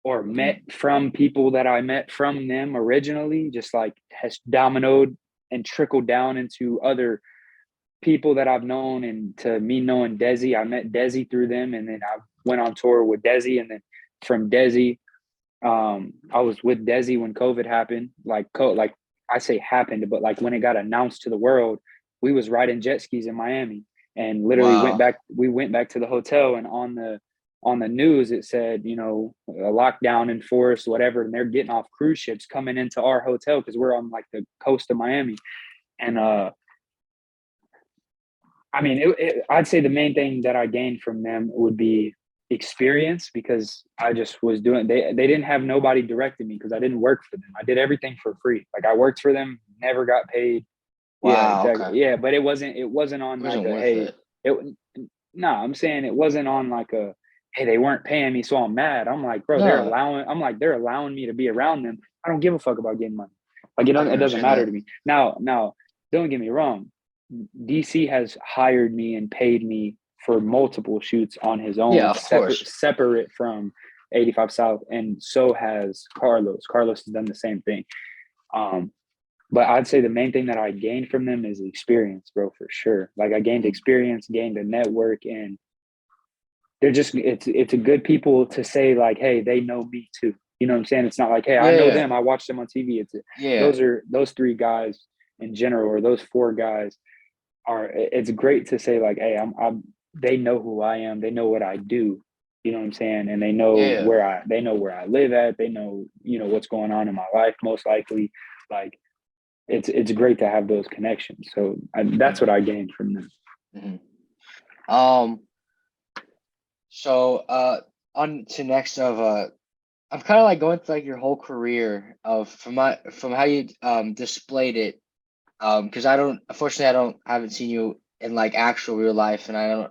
or met from people that I met from them originally, just like has dominoed and trickled down into other people that I've known, and to me knowing Desi. I met Desi through them, and then I went on tour with Desi, and then from Desi, I was with Desi when COVID happened. Like I say happened, but like when it got announced to the world, we was riding jet skis in Miami, and literally went Wow. back. We went back to the hotel, and on the news it said, you know, a lockdown enforced, whatever, and they're getting off cruise ships coming into our hotel because we're on like the coast of Miami, and I mean, I'd say the main thing that I gained from them would be experience, because I just was doing. They didn't have nobody directing me because I didn't work for them. I did everything for free. Like I worked for them, never got paid. Yeah, Wow. exactly. Okay. Yeah, but it wasn't on It like wasn't a worth hey. it. It no, I'm saying it wasn't on like a hey, they weren't paying me, so I'm mad. I'm like, bro, No, they're allowing me to be around them. I don't give a fuck about getting money. Like I can it doesn't understand matter that. to me. Now, don't get me wrong. DC has hired me and paid me for multiple shoots on his Yeah, own, of course. separate from 85 South, and so has Carlos. Carlos has done the same thing. Um, but I'd say the main thing that I gained from them is experience, bro, for sure. Like I gained experience, gained a network, and they're just it's a good people to say like, hey, they know me too. You know what I'm saying? It's not like, hey, I know Yeah. them, I watched them on TV. Yeah. Those three guys in general, or those four guys it's great to say like, hey, I'm they know who I am, they know what I do, you know what I'm saying, and Yeah. they know where I live at, they know, you know, what's going on in my life most likely. Like it's great to have those connections. So that's what I gained from them. Mm-hmm. So on to next of I'm kind of like going through like your whole career of from how you displayed it, because I haven't seen you in like actual real life, and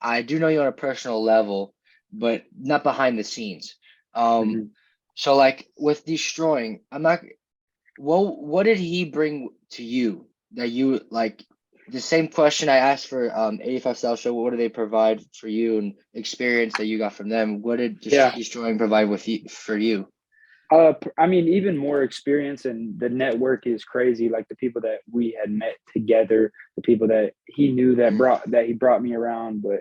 I do know you on a personal level, but not behind the scenes. Um Mm-hmm. so like with destroying, I'm not what did he bring to you that you like, the same question I asked for 85 South Show, what do they provide for you and experience that you got from them? What did Yeah. destroying provide with you for you? I mean, even more experience, and the network is crazy. Like the people that we had met together, the people that he knew that he brought me around. But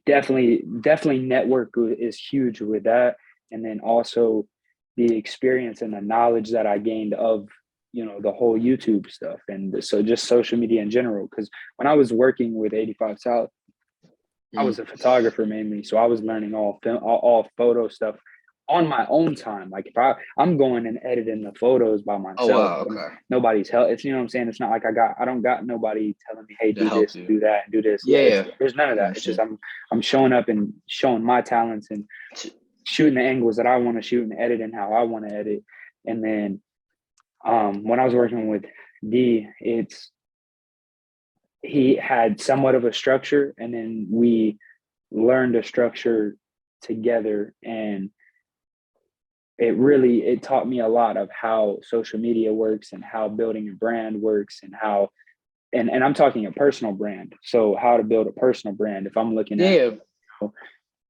definitely network is huge with that. And then also the experience and the knowledge that I gained of, you know, the whole YouTube stuff, and so just social media in general. Because when I was working with 85 South, I Mm. was a photographer mainly, so I was learning all film, all photo stuff on my own time. Like if I'm going and editing the photos by Oh myself, wow, and okay. nobody's help. It's, you know what I'm saying. It's not like I don't got nobody telling me, hey, To do help this, you. do that, and do this. Yeah, Yeah, yeah. there's none of I that. It's just understand. I'm showing up and showing my talents and shooting the angles that I want to shoot and editing how I want to edit. And then when I was working with D, he had somewhat of a structure, and then we learned a structure together, and it taught me a lot of how social media works and how building a brand works, and how and I'm talking a personal brand. So how to build a personal brand. If I'm looking at Yeah.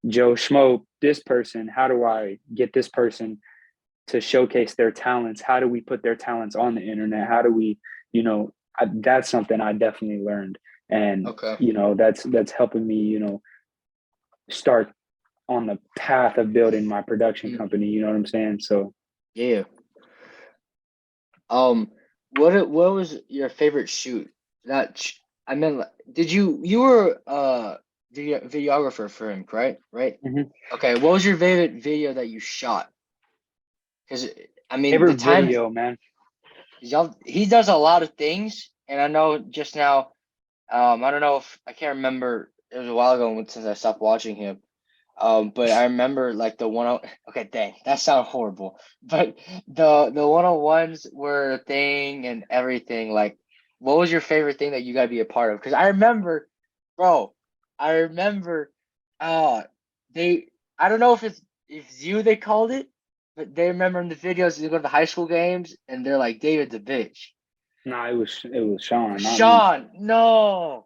Joe Schmo, this person, how do I get this person to showcase their talents? How do we put their talents on the internet? How do we, you know, that's something I definitely learned. And, Okay. you know, that's helping me, you know, start on the path of building my production Mm. company. You know what I'm saying? So Yeah. What was your favorite shoot? I meant, did you were videographer for him, right? Right. Hmm. Okay. What was your favorite video that you shot? Because I mean, the Favorite times video, man. he does a lot of things, and I know just now. I don't know if I can't remember. It was a while ago since I stopped watching him. But I remember like the one. Okay, dang, that sounds horrible. But the 101s were a thing and everything. Like, what was your favorite thing that you got to be a part of? Because I remember, bro, I remember. Uh, they. I don't know if it's you they called it, but they remember in the videos they go to the high school games and they're like David's a bitch. Nah, it was Sean, not me. Sean, no.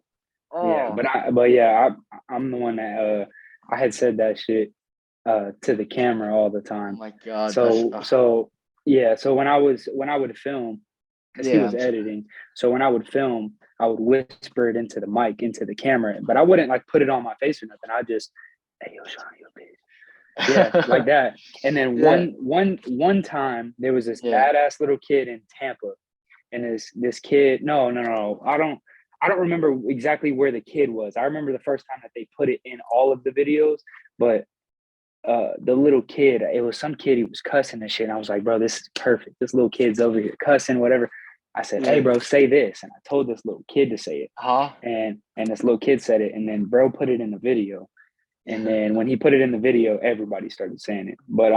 Yeah, Oh, but yeah, I'm the one that I had said that shit to the camera all the oh time. my God, that's So yeah, so when I would film, because he yeah. was editing, so when I would film, I would whisper it into the mic, into the camera, but I wouldn't like put it on my face or nothing. I just, hey yo, Sean, you bitch. Yeah, like that. And then Yeah, one time there was this yeah. badass little kid in Tampa, and this kid, no, I don't remember exactly where the kid was. I remember the first time that they put it in all of the videos, but the little kid, it was some kid, he was cussing and shit. And I was like, bro, this is perfect. This little kid's over here cussing, whatever. I said, hey, Yeah. bro, say this. And I told this little kid to say it. Huh? And this little kid said it. And then bro put it in the video. And then when he put it in the video, everybody started saying it. But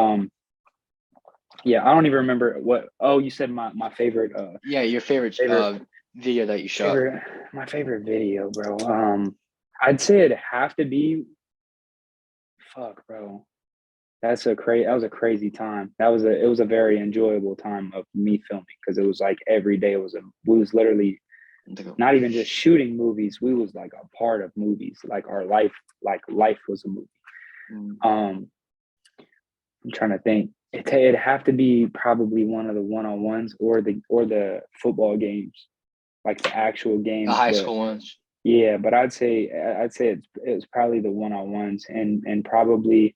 yeah, I don't even remember what. Oh, you said my favorite Yeah, your favorite favorite video that you shot. favorite my favorite video, bro. I'd say it'd have to be fuck, bro. That was a crazy time. It was a very enjoyable time of me filming because it was like every day we was literally not even just shooting movies. We was like a part of movies. Like life was a movie. Mm. Um, I'm trying to think. It'd have to be probably one of the one-on-ones or the football games, like the actual The games. high But school ones. yeah, but I'd say it's probably the one-on-ones and probably,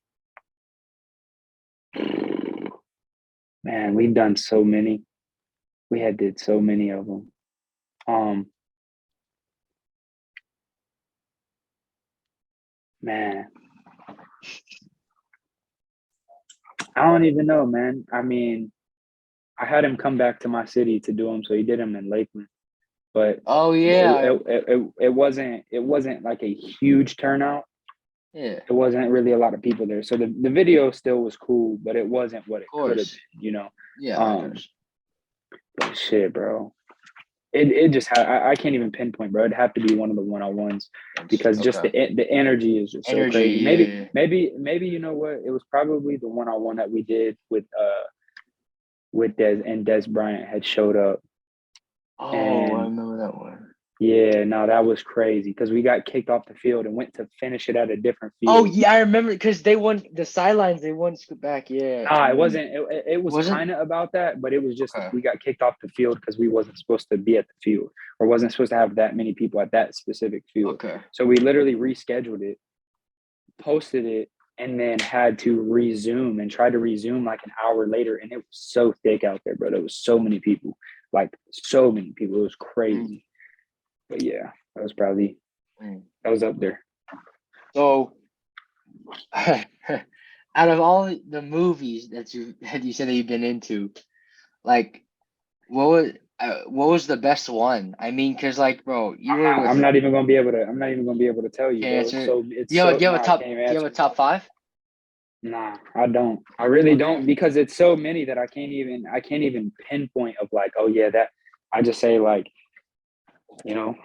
man, we've done so many. We had did so many of them. Um, man, I don't even know, man. I mean, I had him come back to my city to do them, so he did them in Lakeland. But Oh it yeah. it wasn't like a huge turnout. Yeah, It wasn't really a lot of people there, so the video still was cool, but it wasn't what of it could have course. been. Yeah, of Um, course. but shit, bro. It just I can't even pinpoint, bro. It'd have to be one of the one-on-ones because just Okay. the energy is just so Energy, crazy. Maybe yeah. maybe you know what? It was probably the one-on-one that we did with Des, and Des Bryant had showed up. Oh, I And remember that one. yeah, no, that was crazy because we got kicked off the field and went to finish it at a different Oh field. yeah, I remember because they won the sidelines. They won scoot back. Yeah, I Nah, it remember. wasn't. It was Wasn't kind of about that, but it was just okay. we got kicked off the field because we wasn't supposed to be at the field or wasn't supposed to have that many people at that specific field. Okay. So we literally rescheduled it, posted it, and then had to resume and try to resume like an hour later. And it was so thick out there, bro. There was so many people, like so many people. It was Mm, crazy. But yeah, mm. that was up there. So, out of all the movies that you said that you've been into, like, what was the best one? I mean, cause like, bro, you were I'm with not even gonna be able to. I'm not even gonna be able to tell you, can't bro. answer. It's so. No, I can't even Do you have answer. a top five? Nah, I don't. I really Okay. don't because it's so many that I can't even pinpoint of like, oh yeah, that. I just say like, you know,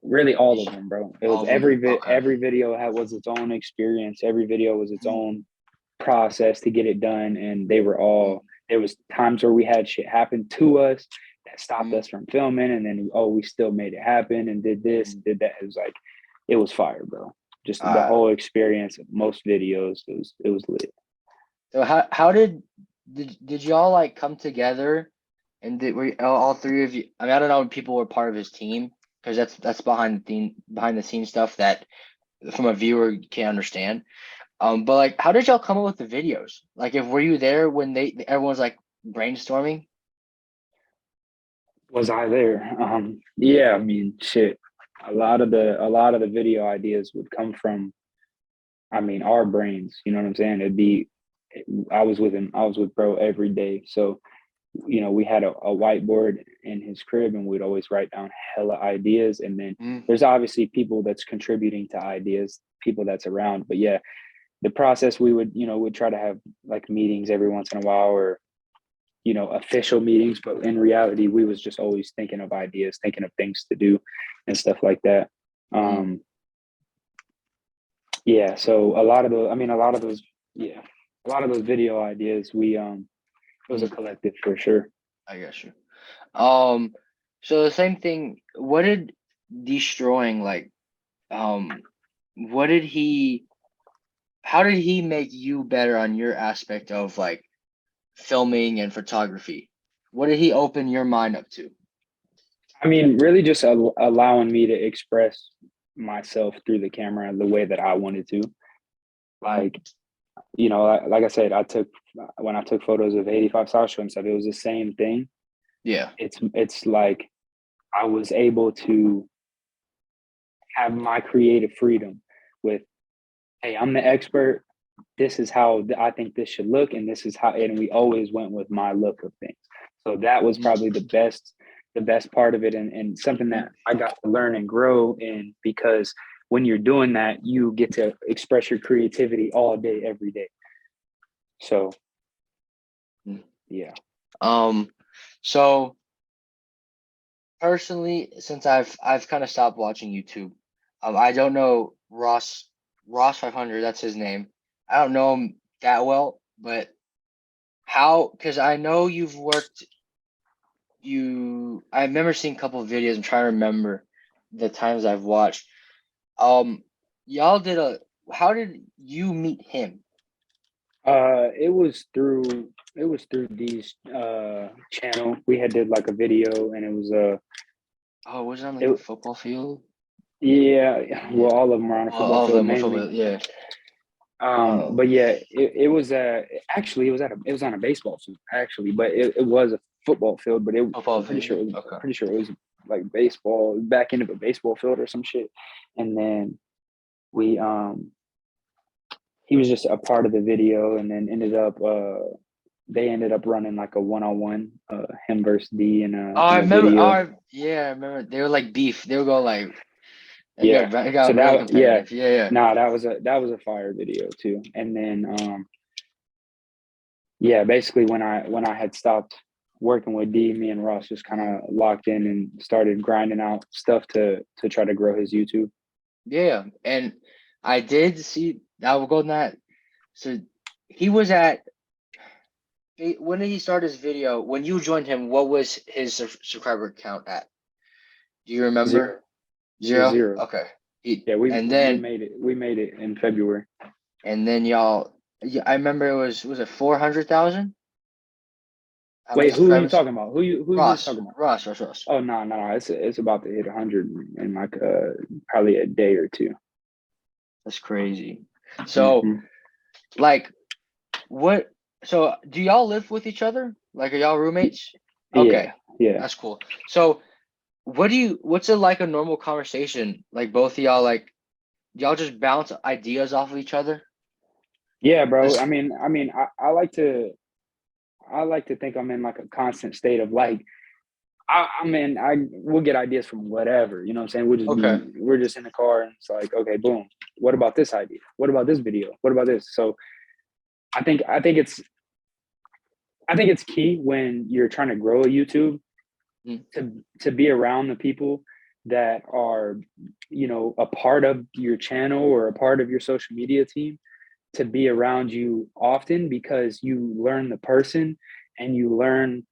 really all of them, bro. It All was of them. Okay. every video was its own experience. Every video was its Mm, own process to get it done, and they were mm, all. There was times where we had shit happen to us that stopped mm, us from filming, and then we still made it happen and did this, mm. did that. It was like, it was fire, bro. Just the Uh, whole experience of most videos, it was lit. so how did y'all like come together and did were all three of you? I mean, I don't know if people were part of his team because that's behind the scenes stuff that from a viewer you can't understand. But like, how did y'all come up with the videos? Like, if were you there when everyone's like brainstorming? Was I there? Yeah, I mean, shit. A lot of the video ideas would come from, I mean, our brains. You know what I'm saying? It'd be, I was with him. I was with bro every day. So, we had a whiteboard in his crib, and we'd always write down hella ideas. And then Mm, there's obviously people that's contributing to ideas, people that's around. But yeah, the process, we would, we'd try to have like meetings every once in a while, or official meetings, but in reality we was just always thinking of ideas, thinking of things to do and stuff like that. mm, Yeah, so a lot of those, yeah, a lot of those video ideas, it was a mm, collective for sure. I guess you. Um, so the same thing. What did destroying like? Um, what did he? How did he make you better on your aspect of like filming and photography? What did he open your mind up to? I mean, really just allowing me to express myself through the camera the way that I wanted to. Mm, Like, like I said, when I took photos of 85 South Shore and stuff, it was the same thing. yeah. It's like I was able to have my creative freedom with, hey, I'm the expert. This is how I think this should look, and this is how. And we always went with my look of things. So that was Mm, probably the best part of it, and something mm, that I got to learn and grow in, because when you're doing that, you get to express your creativity all day, every day. So mm. yeah. Um, so personally, since I've kind of stopped watching YouTube, I don't know Ross 500. That's his name. I don't know him that well, but how? Because I know you've worked. I remember seeing a couple of videos. I'm trying to remember the times I've watched. Um, y'all did a. How did you meet him? It was through D's channel. We had did like a video, and it was Oh, was it on like a it football field? yeah, Yeah. well, all of them were on a Well, football all of field them were mainly. football. Yeah. But yeah, it was actually it was on a baseball field actually, but it was a football field, but Football I'm pretty sure field. it was Okay. pretty sure it was like baseball, back end of a baseball field or some shit. And then we he was just a part of the video, and then they ended up running like a one-on-one, him versus D Oh, I in a remember. video. Yeah, I remember. They were like beef. They would go like Yeah. it So got really that yeah, competitive. Yeah, yeah. nah, that was a fire video too. And then yeah, basically when I had stopped working with D, me and Ross just kind Mm. of locked in and started grinding out stuff to try to grow his YouTube. Yeah, and I did see. I will go on that. So he was at. When did he start his video? When you joined him, what was his subscriber count at? Do you remember? Zero. It was 0? zero. Okay. He Yeah, we and we then made it. We made it in February. y'all. Yeah, I remember was it 400,000? How many Wait, who are you subscribers? talking about? Who you talking about? Ross. Oh, no, no, no. It's about to hit 100 in like probably a day or two. That's crazy. So Hmm. like what? So do y'all live with each other? Like are y'all roommates? Yeah, Okay, yeah. that's cool. So what's it like a normal conversation? Like both of y'all y'all just bounce ideas off of each other? Yeah, bro. This I like to think I'm in like a constant state of like, I we'll get ideas from whatever, you know what I'm saying? okay. We're just in the car, and it's like, okay, boom. What about this idea? What about this video? What about this? So I think I think it's I think it's key when you're trying to grow a YouTube Mm, to be around the people that are, a part of your channel or a part of your social media team, to be around you often, because you learn the person, and you learn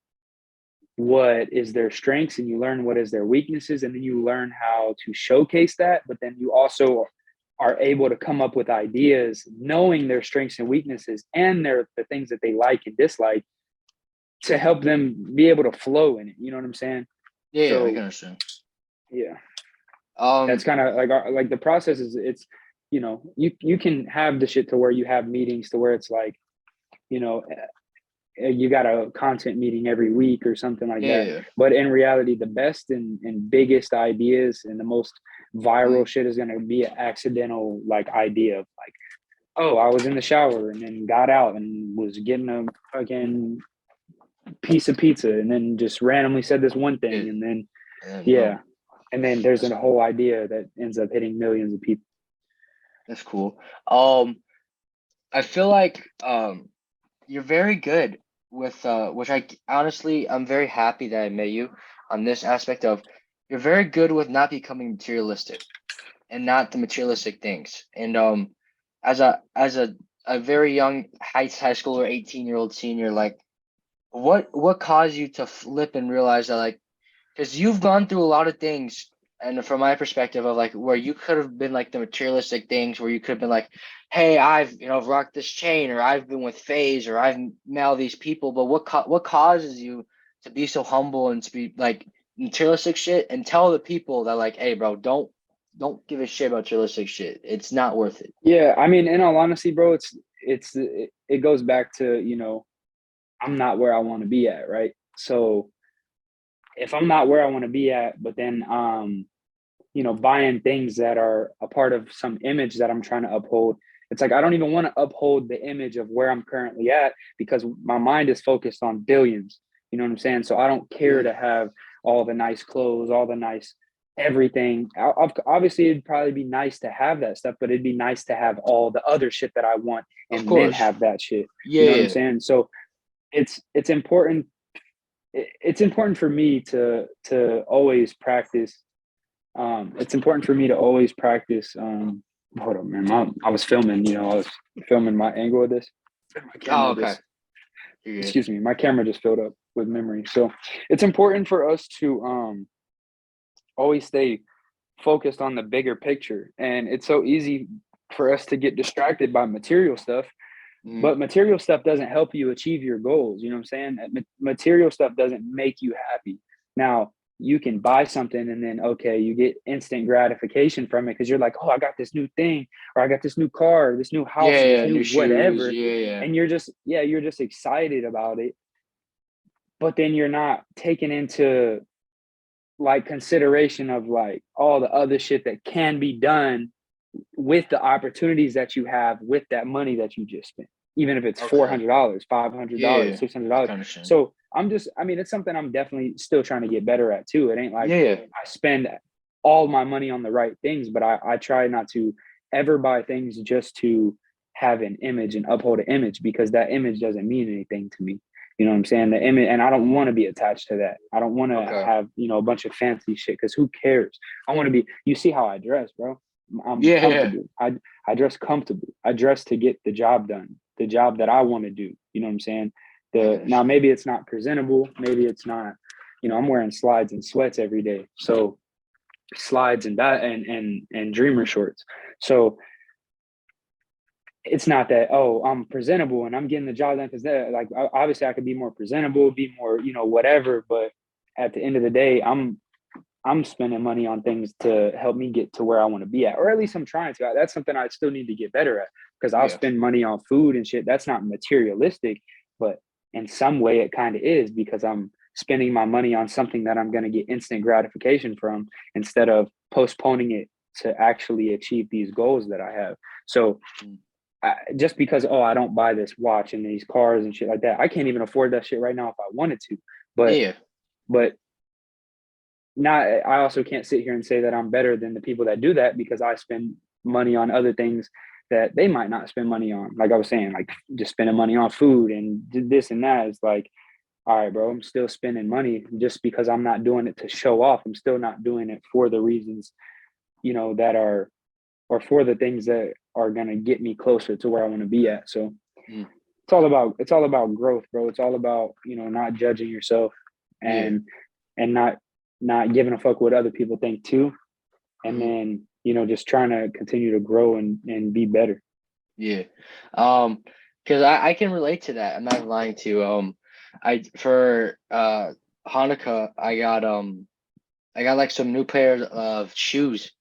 what is their strengths, and you learn what is their weaknesses, and then you learn how to showcase that. But then you also are able to come up with ideas knowing their strengths and weaknesses, and the things that they like and dislike, to help them be able to flow in it. You know what I'm saying? yeah, I can So understand. yeah, that's Um, kind of like the process is, you can have the shit to where you have meetings to where it's like, you know, you got a content meeting every week or something like that. Yeah. But in reality, the best and biggest ideas and the most viral Mm, shit is going to be an accidental like idea of like, oh, I was in the shower and then got out and was getting a fucking piece of pizza and then just randomly said this one yeah. thing and then And yeah, boom. and then there's That's a whole idea that ends up hitting millions of people. that's cool. Um, I feel like you're very good with which I honestly I'm very happy that I met you on this aspect of you're very good with not becoming materialistic and not the materialistic things. And as a very young high school or 18-year-old senior, like what caused you to flip and realize that like because you've gone through a lot of things and from my perspective of like where you could have been like the materialistic things where you could have been like, hey, I've rocked this chain or I've been with phase or I've met all these people, but what causes you to be so humble and to be like materialistic shit and tell the people that like, hey bro, don't give a shit about materialistic shit, it's not worth it. Yeah, I mean, in all honesty, bro, it goes back to, I'm not where I want to be at, right? So if I'm not where I want to be at, but then buying things that are a part of some image that I'm trying to uphold, it's like I don't even want to uphold the image of where I'm currently at because my mind is focused on billions. You know what I'm saying? So I don't care Yeah, to have all the nice clothes, all the nice everything. Obviously, it'd probably be nice to have that stuff, but it'd be nice to have all the other shit that I want of and then course. have that shit. Yeah, You know what I'm yeah. saying? So it's important. It's important for me to always practice. It's important for me to always practice. Hold on, man. I was filming. I was filming my angle of this. My Oh, camera okay. just, You're good. excuse me, my camera just filled up with memory. So it's important for us to always stay focused on the bigger picture. And it's so easy for us to get distracted by material stuff, Mm, but material stuff doesn't help you achieve your goals. You know what I'm saying? Material stuff doesn't make you happy. Now, you can buy something and then, okay, you get instant gratification from it because you're like, oh, I got this new thing, or I got this new car, this new yeah, house, or this yeah, new new shoes, whatever. yeah, yeah. And you're just excited about it. But then you're not taking into like consideration of like all the other shit that can be done with the opportunities that you have with that money that you just spent, even if it's Okay. $400, $500, Yeah, I $600. can understand. So I mean, it's something I'm definitely still trying to get better at too. It ain't like Yeah, yeah. I spend all my money on the right things, but I try not to ever buy things just to have an image and uphold an image because that image doesn't mean anything to me. You know what I'm saying? The image, and I don't want to be attached to that. I don't want to Okay. have, a bunch of fancy shit because who cares? I want to be, you see how I dress, bro. I'm Yeah, yeah. comfortable. I dress comfortable. I dress to get the job done, the job that I want to do. You know what I'm saying? I can Now understand. maybe it's not presentable. Maybe it's not. I'm wearing slides and sweats every day. So slides and that and dreamer shorts. So it's not that, oh, I'm presentable and I'm getting the job done because like obviously I could be more presentable, be more whatever. But at the end of the day, I'm spending money on things to help me get to where I want to be at, or at least I'm trying to. That's something I still need to get better at because I'll Yeah. spend money on food and shit. That's not materialistic, but in some way it kind of is because I'm spending my money on something that I'm going to get instant gratification from instead of postponing it to actually achieve these goals that I have. So Mm. just because, oh, I don't buy this watch and these cars and shit like that, I can't even afford that shit right now if I wanted to. But Yeah. but not I also can't sit here and say that I'm better than the people that do that because I spend money on other things that they might not spend money on. Like I was saying, like just spending money on food and this and that. It's like, all right, bro, I'm still spending money just because I'm not doing it to show off. I'm still not doing it for the reasons, that are or for the things that are gonna get me closer to where I want to be at. So Mm. it's all about growth, bro. It's all about, not judging yourself Yeah. and not giving a fuck what other people think too. And Hmm. then, just trying to continue to grow and be better. Yeah. Because I can relate to that. I'm not lying to you. I for Hanukkah I got like some new pair of shoes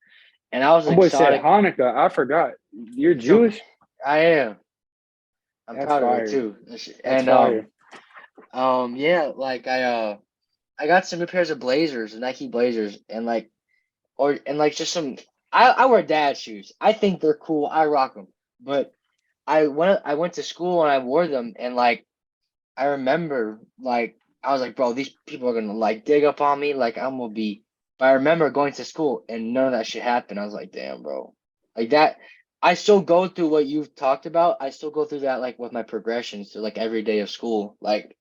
and I was Homeboy said exotic. Hanukkah. I forgot. You're Yo, Jewish? I am. I'm That's proud of it fire. too. That's And fire. yeah, like I got some new pairs of Blazers, Nike Blazers, and like just some. I wear dad shoes. I think they're cool. I rock them. But I went to school and I wore them, and like I remember like I was like, bro, these people are gonna like dig up on me, like I'm gonna be. But I remember going to school and none of that shit happened. I was like, damn, bro, like that. I still go through what you've talked about. I still go through that like with my progressions to like every day of school. Like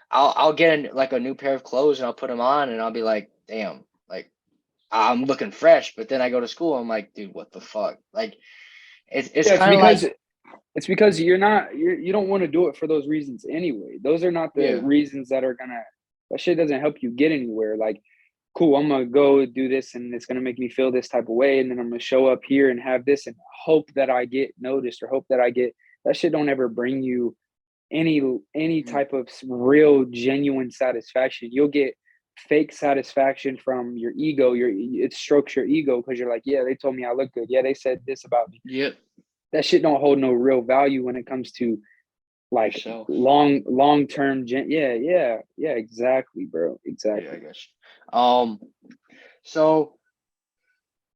I'll get like a new pair of clothes and I'll put them on and I'll be like, damn, like I'm looking fresh. But then I go to school, I'm like, dude, what the fuck? Like it's Yeah, kind of like it's because you don't want to do it for those reasons anyway. Those are not the yeah, reasons that are gonna that shit doesn't help you get anywhere. Like, cool, I'm gonna go do this and it's gonna make me feel this type of way, and then I'm gonna show up here and have this and hope that I get noticed or hope that I get that shit don't ever bring you any mm, type of real genuine satisfaction. You'll get fake satisfaction from your ego. It strokes your ego because you're like, yeah, they told me I look good. Yeah, they said this about me. yep, That shit don't hold no real value when it comes to like yourself. long term. Yeah, exactly, bro, Yeah, I exactly. guess. So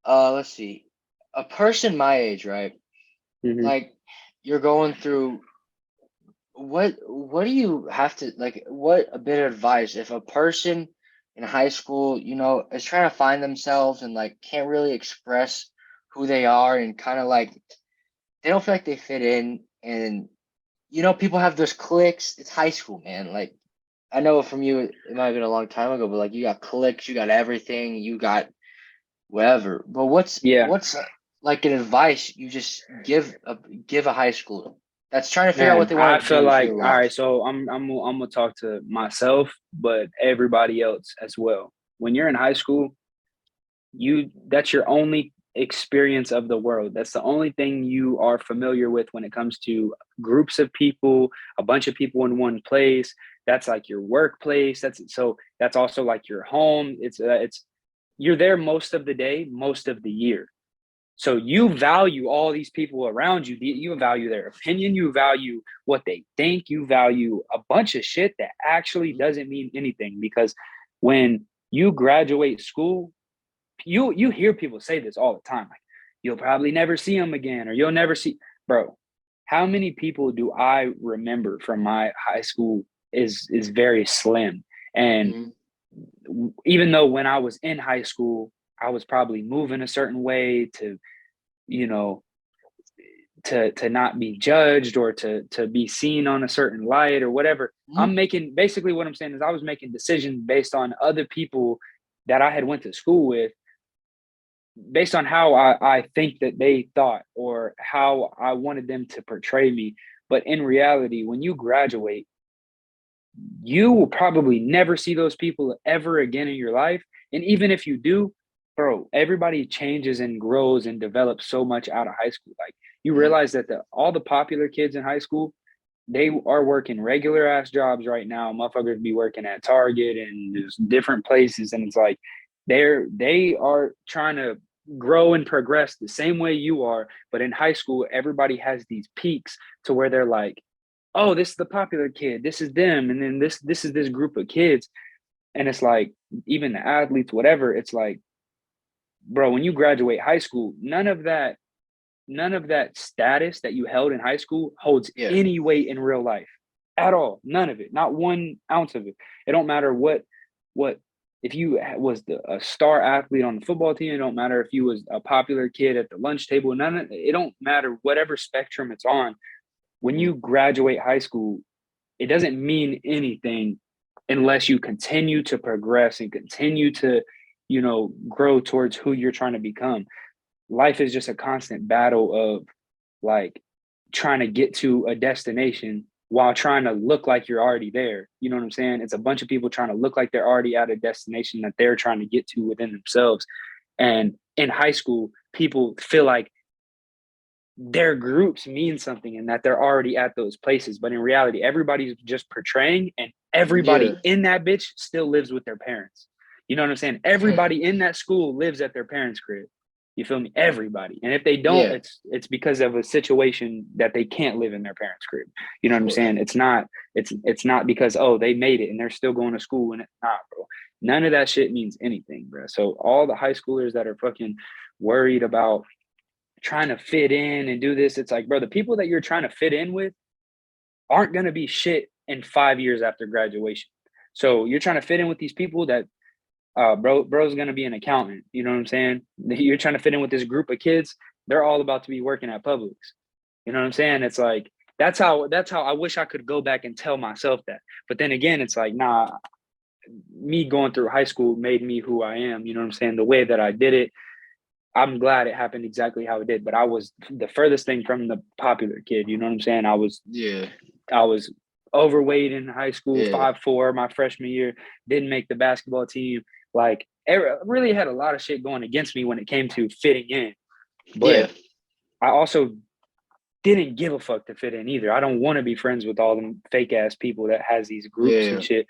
let's see. A person my age, right? Hmm. Like you're going through what do you have to like what a bit of advice if a person in high school, is trying to find themselves and like can't really express who they are and kind of like they don't feel like they fit in and people have those cliques. It's high school, man. Like I know from you it might have been a long time ago, but like you got cliques, you got everything, you got whatever. But Yeah, what's like an advice you just give a high schooler that's trying to figure out what man. they I want to feel do for like their all right. lives? So I'm gonna talk to myself, but everybody else as well. When you're in high school, you that's your only experience of the world. That's the only thing you are familiar with when it comes to groups of people, a bunch of people in one place. That's like your workplace. That's also like your home. It's you're there most of the day, most of the year. So you value all these people around you. You value their opinion. You value what they think. You value a bunch of shit that actually Mhm. doesn't mean anything because when you graduate school, you hear people say this all the time, like you'll probably never see them again, or you'll never see, bro. How many people do I remember from my high school is very slim, and Mhm. even though when I was in high school, I was probably moving a certain way to, you know, to not be judged or to be seen on a certain light or whatever. Mhm. I'm making basically what I'm saying is I was making decisions based on other people that I had went to school with based on how I think that they thought or how I wanted them to portray me. But in reality, when you graduate, you will probably never see those people ever again in your life. And even if you do, bro, everybody changes and grows and develops so much out of high school. Like you Mhm. realize that all the popular kids in high school, they are working regular ass jobs right now. Motherfuckers be working at Target and just different places. And it's like they are trying to grow and progress the same way you are. But in high school, everybody has these peaks to where they're like, oh, this is the popular kid, this is them, and then this is this group of kids. And it's like even the athletes, whatever, it's like, bro, when you graduate high school, none of that status that you held in high school holds Yeah. any weight in real life at all. None of it, not 1 ounce of it. It don't matter what if you was a star athlete on the football team. It don't matter if you was a popular kid at the lunch table. None of it don't matter whatever spectrum it's on. When Mhm. you graduate high school, it doesn't mean anything unless you continue to progress and continue to, grow towards who you're trying to become. Life is just a constant battle of like trying to get to a destination while trying to look like you're already there. You know what I'm saying? It's a bunch of people trying to look like they're already at a destination that they're trying to get to within themselves. And in high school, people feel like their groups mean something and that they're already at those places. But in reality, everybody's just portraying, and Yeah. everybody in that bitch still lives with their parents. You know what I'm saying? Everybody in that school lives at their parents' crib. You feel me? Everybody. And if they don't, Yeah, it's because of a situation that they can't live in their parents' crib. You know of what I'm course. saying? It's not because, oh, they made it and they're still going to school, and it's not, bro. None of that shit means anything, bro. So all the high schoolers that are fucking worried about trying to fit in and do this, it's like, bro, the people that you're trying to fit in with aren't gonna be shit in 5 years after graduation. So you're trying to fit in with these people that bro's gonna be an accountant. You know what I'm saying? You're trying to fit in with this group of kids. They're all about to be working at Publix. You know what I'm saying? It's like that's how I wish I could go back and tell myself that. But then again, it's like, nah, me going through high school made me who I am. You know what I'm saying? The way that I did it, I'm glad it happened exactly how it did. But I was the furthest thing from the popular kid. You know what I'm saying? Yeah, I was overweight in high school, yeah, 5'4", my freshman year, didn't make the basketball team. Like, really had a lot of shit going against me when it came to fitting in. yeah, But I also didn't give a fuck to fit in either. I don't want to be friends with all them fake ass people that has these groups and yeah, shit.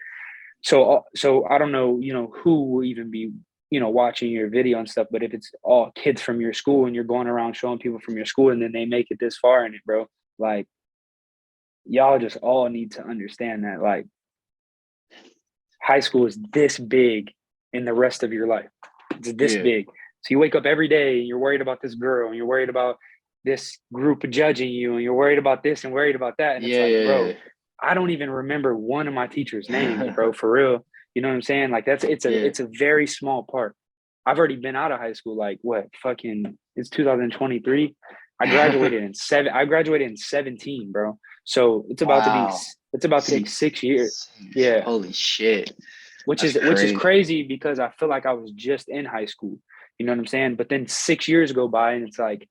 So I don't know, who will even be, watching your video and stuff. But if it's all kids from your school and you're going around showing people from your school and then they make it this far in it, bro, like, y'all just all need to understand that, like, high school is this big in the rest of your life. It's this yeah, big. So you wake up every day and you're worried about this girl and you're worried about this group judging you and you're worried about this and worried about that. And it's yeah, like, bro, yeah, I don't even remember one of my teachers' names, yeah. bro, for real. You know what I'm saying? Like, it's a Yeah, it's a very small part. I've already been out of high school, like, what, fucking, it's 2023. I graduated in 17, bro. So wow. it's about to be Six, 6 years. six. Yeah. Holy shit. which That's is which is crazy. crazy because I feel like I was just in high school. You know what I'm saying? But then 6 years go by and it's like,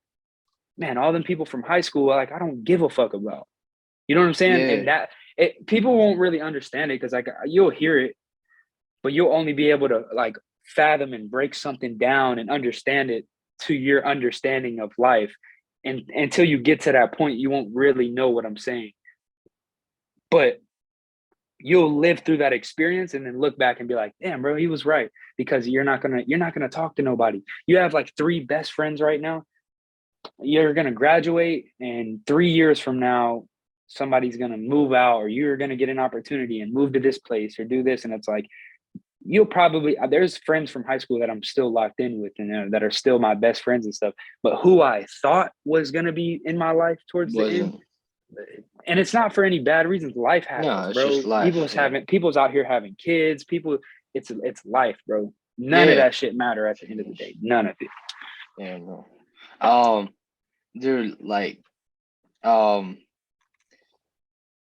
man, all them people from high school, like, I don't give a fuck about. You know what I'm saying? Yeah, And people won't really understand it because, like, you'll hear it, but you'll only be able to, like, fathom and break something down and understand it to your understanding of life. And until you get to that point, you won't really know what I'm saying. But you'll live through that experience and then look back and be like, damn, bro, he was right. Because you're not gonna talk to nobody. You have like three best friends right now. You're gonna graduate, and 3 years from now, somebody's gonna move out, or you're gonna get an opportunity and move to this place or do this. And it's like, you'll probably, there's friends from high school that I'm still locked in with and that are still my best friends and stuff. But who I thought was gonna be in my life towards the end, wasn't. and it's not for any bad reasons. Life happens, No, it's just bro. life. Yeah, People's out here having kids. It's life, bro. None of yeah, that shit matter at the end of the day. None of it. yeah. No. Um, dude, like, um,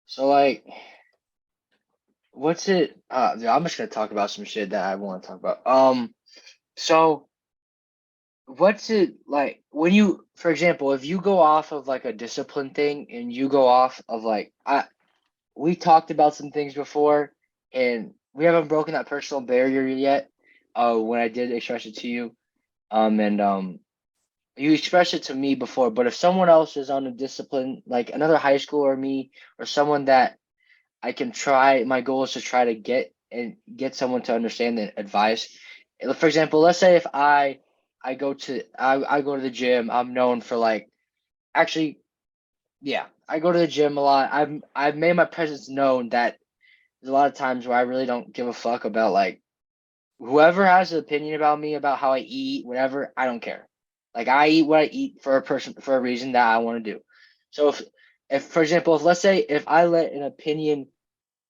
so like, what's it? Dude, I'm just gonna talk about some shit that I want to talk about. So what's it like when you, for example, if you go off of like a discipline thing and you go off of like, we talked about some things before, and we haven't broken that personal barrier yet. When I did express it to you, and you expressed it to me before. But if someone else is on a discipline, like another high school or me, or someone that I can try, my goal is to try to get someone to understand the advice. For example, let's say if I go to the gym. I'm known for like, actually, yeah, I go to the gym a lot. I've made my presence known that there's a lot of times where I really don't give a fuck about like whoever has an opinion about me, about how I eat, whatever. I don't care. Like, I eat what I eat for a reason that I want to do. So if for example, if let's say if I let an opinion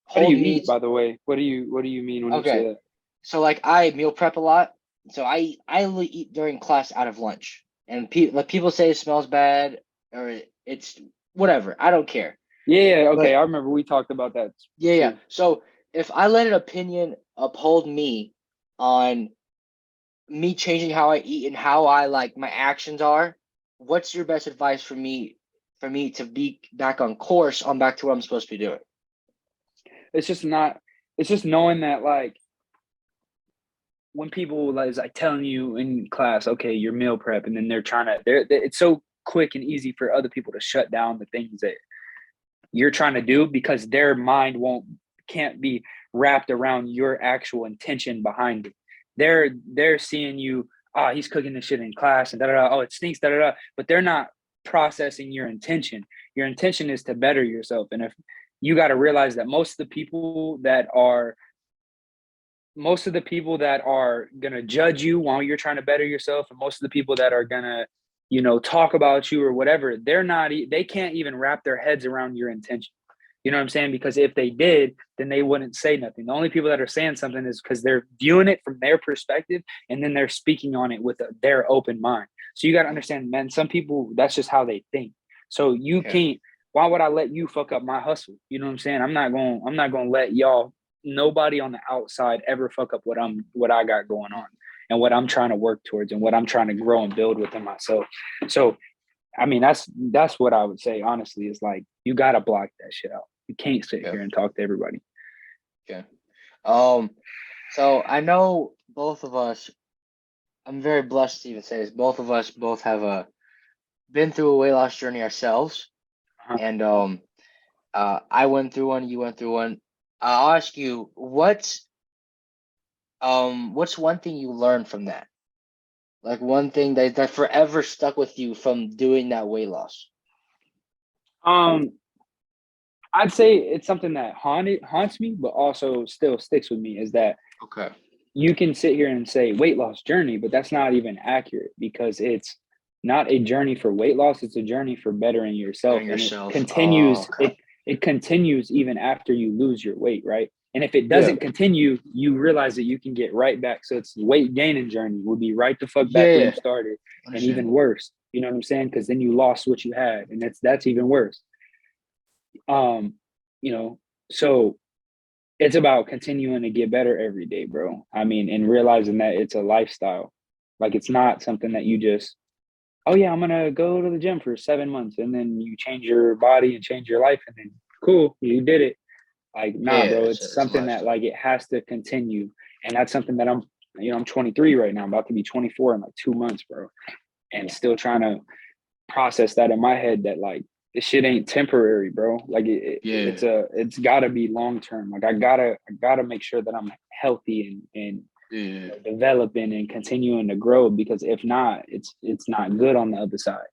What do hold you me eat, by the way? What do you mean when you say okay. that? So like I meal prep a lot. So I only eat during class out of lunch. And like people say it smells bad or it's whatever. I don't care. Yeah, okay. But I remember we talked about that yeah, yeah. too. So if I let an opinion uphold me on me changing how I eat and how I like my actions are, what's your best advice for me to be back on course, on back to what I'm supposed to be doing? It's just not. It's just knowing that, like, when people is like telling you in class, okay, your meal prep, and then it's so quick and easy for other people to shut down the things that you're trying to do because their mind can't be wrapped around your actual intention behind it. They're seeing you oh, he's cooking this shit in class and da da da. Oh, it stinks, da da da. But they're not processing your intention. Your intention is to better yourself. And if you got to realize that most of the people that are going to judge you while you're trying to better yourself, and most of the people that are going to, talk about you or whatever, they can't even wrap their heads around your intention. You know what I'm saying? Because if they did, then they wouldn't say nothing. The only people that are saying something is because they're viewing it from their perspective, and then they're speaking on it with their open mind. So you got to understand, man, some people, that's just how they think. So you can't, why would I let you fuck up my hustle? You know what I'm saying? I'm not going to let nobody on the outside ever fuck up what I got going on and what I'm trying to work towards and what I'm trying to grow and build within myself. So, I mean, that's what I would say, honestly, is like, you got to block that shit out. You can't sit here and talk to everybody. Okay. So I know both of us, I'm very blessed to even say this, both of us have been through a weight loss journey ourselves. Uh-huh. And I went through one, you went through one. I'll ask you, what's one thing you learned from that? Like one thing that forever stuck with you from doing that weight loss? I'd say it's something that haunts me, but also still sticks with me, is that Okay. you can sit here and say weight loss journey, but that's not even accurate, because it's not a journey for weight loss. It's a journey for bettering yourself. Bettering yourself. And it continues, Oh, okay. it continues even after you lose your weight, right? And if it Yeah. doesn't continue, you realize that you can get right back. So it's the weight gaining journey will be right the fuck back where you started, and even worse. You know what I'm saying? Because then you lost what you had, and that's even worse. So it's about continuing to get better every day, bro. I mean, and realizing that it's a lifestyle. Like, it's not something that you just, oh yeah, I'm gonna go to the gym for 7 months and then you change your body and change your life and then cool, you did it. Like, nah, bro, it's something that, like, it has to continue. And that's something that I'm 23 right now, I'm about to be 24 in like 2 months, bro. And still trying to process that in my head, that like, this shit ain't temporary, bro. Like, it's gotta be long term. Like, I gotta make sure that I'm healthy and developing and continuing to grow, because if not, it's not good on the other side.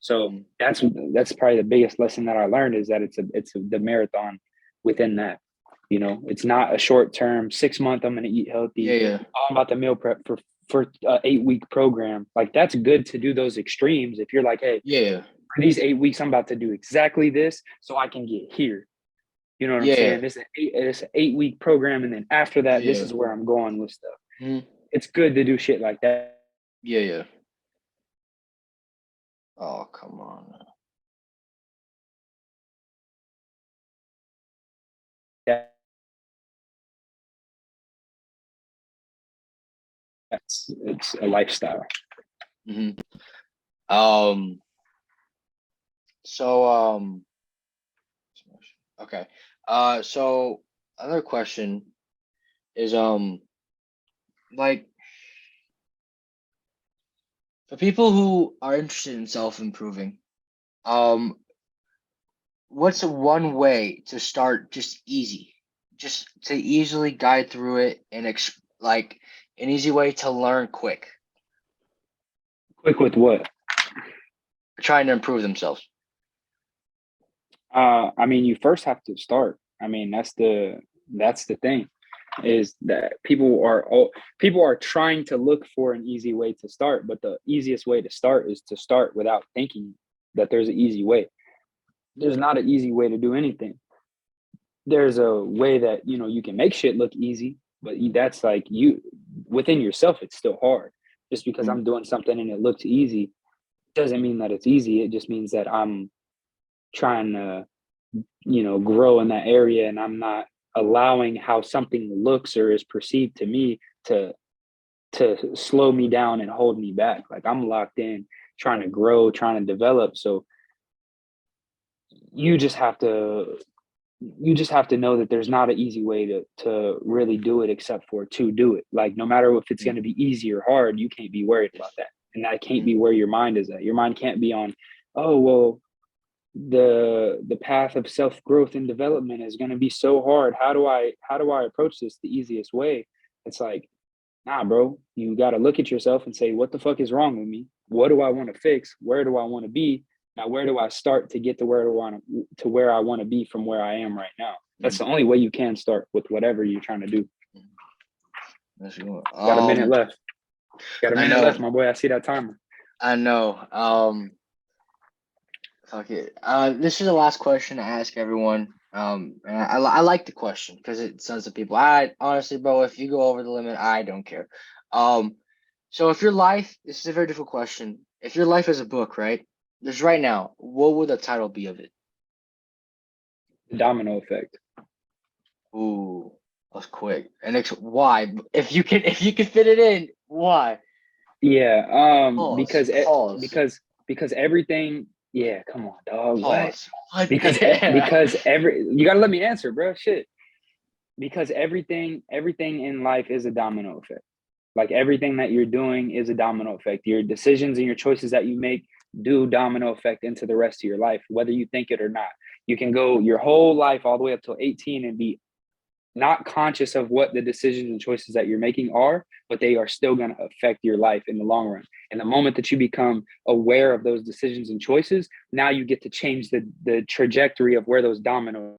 So that's probably the biggest lesson that I learned, is that it's the marathon within that. It's not a short term 6 month, I'm gonna eat healthy. I'm about to meal prep for 8-week program. Like, that's good to do those extremes if you're like, hey, for these 8 weeks, I'm about to do exactly this so I can get here. You know what I'm saying? It's an 8-week program, and then after that, this is where I'm going with stuff. It's good to do shit like that. Yeah. Oh, come on. It's a lifestyle. So okay. So another question is like, for people who are interested in self-improving, what's one way to start, just to easily guide through it, and like an easy way to learn quick? Quick with what? Trying to improve themselves. I mean, you first have to start. I mean, that's the thing, is that people are trying to look for an easy way to start, but the easiest way to start is to start without thinking that there's an easy way. There's not an easy way to do anything. There's a way that, you can make shit look easy, but that's like, you within yourself, it's still hard. Just because I'm doing something and it looks easy doesn't mean that it's easy. It just means that I'm trying to, grow in that area, and I'm not allowing how something looks or is perceived to me to slow me down and hold me back. Like, I'm locked in, trying to grow, trying to develop. So you just have to know that there's not an easy way to really do it, except for to do it. Like, no matter if it's going to be easy or hard, you can't be worried about that. And that can't be where your mind is at. Your mind can't be on, oh, well, the path of self-growth and development is going to be so hard. How do I approach this the easiest way? It's like, Nah, bro, you got to look at yourself and say, what the fuck is wrong with me? What do I want to fix? Where do I want to be? Now, where do I start to get to where I want to be from where I am right now? That's the only way you can start with whatever you're trying to do. Let's go. Got a minute left. Got a I minute know. left, my boy. I see that timer. I know. Fuck it. This is the last question to ask everyone. And I like the question because it says to people, I honestly, bro, if you go over the limit, I don't care. So if your life, this is a very difficult question. If your life is a book, right? There's right now, what would the title be of it? The Domino Effect. Ooh, that was quick. And why? If you can fit it in, why? Yeah. Pause. Pause. Because everything. Yeah. Come on, dog. Pause. What? Because you gotta let me answer, bro. Shit. Because everything in life is a domino effect. Like everything that you're doing is a domino effect. Your decisions and your choices that you make do domino effect into the rest of your life, whether you think it or not. You can go your whole life all the way up till 18 and be not conscious of what the decisions and choices that you're making are, but they are still going to affect your life in the long run. And the moment that you become aware of those decisions and choices, now you get to change the trajectory of where those dominoes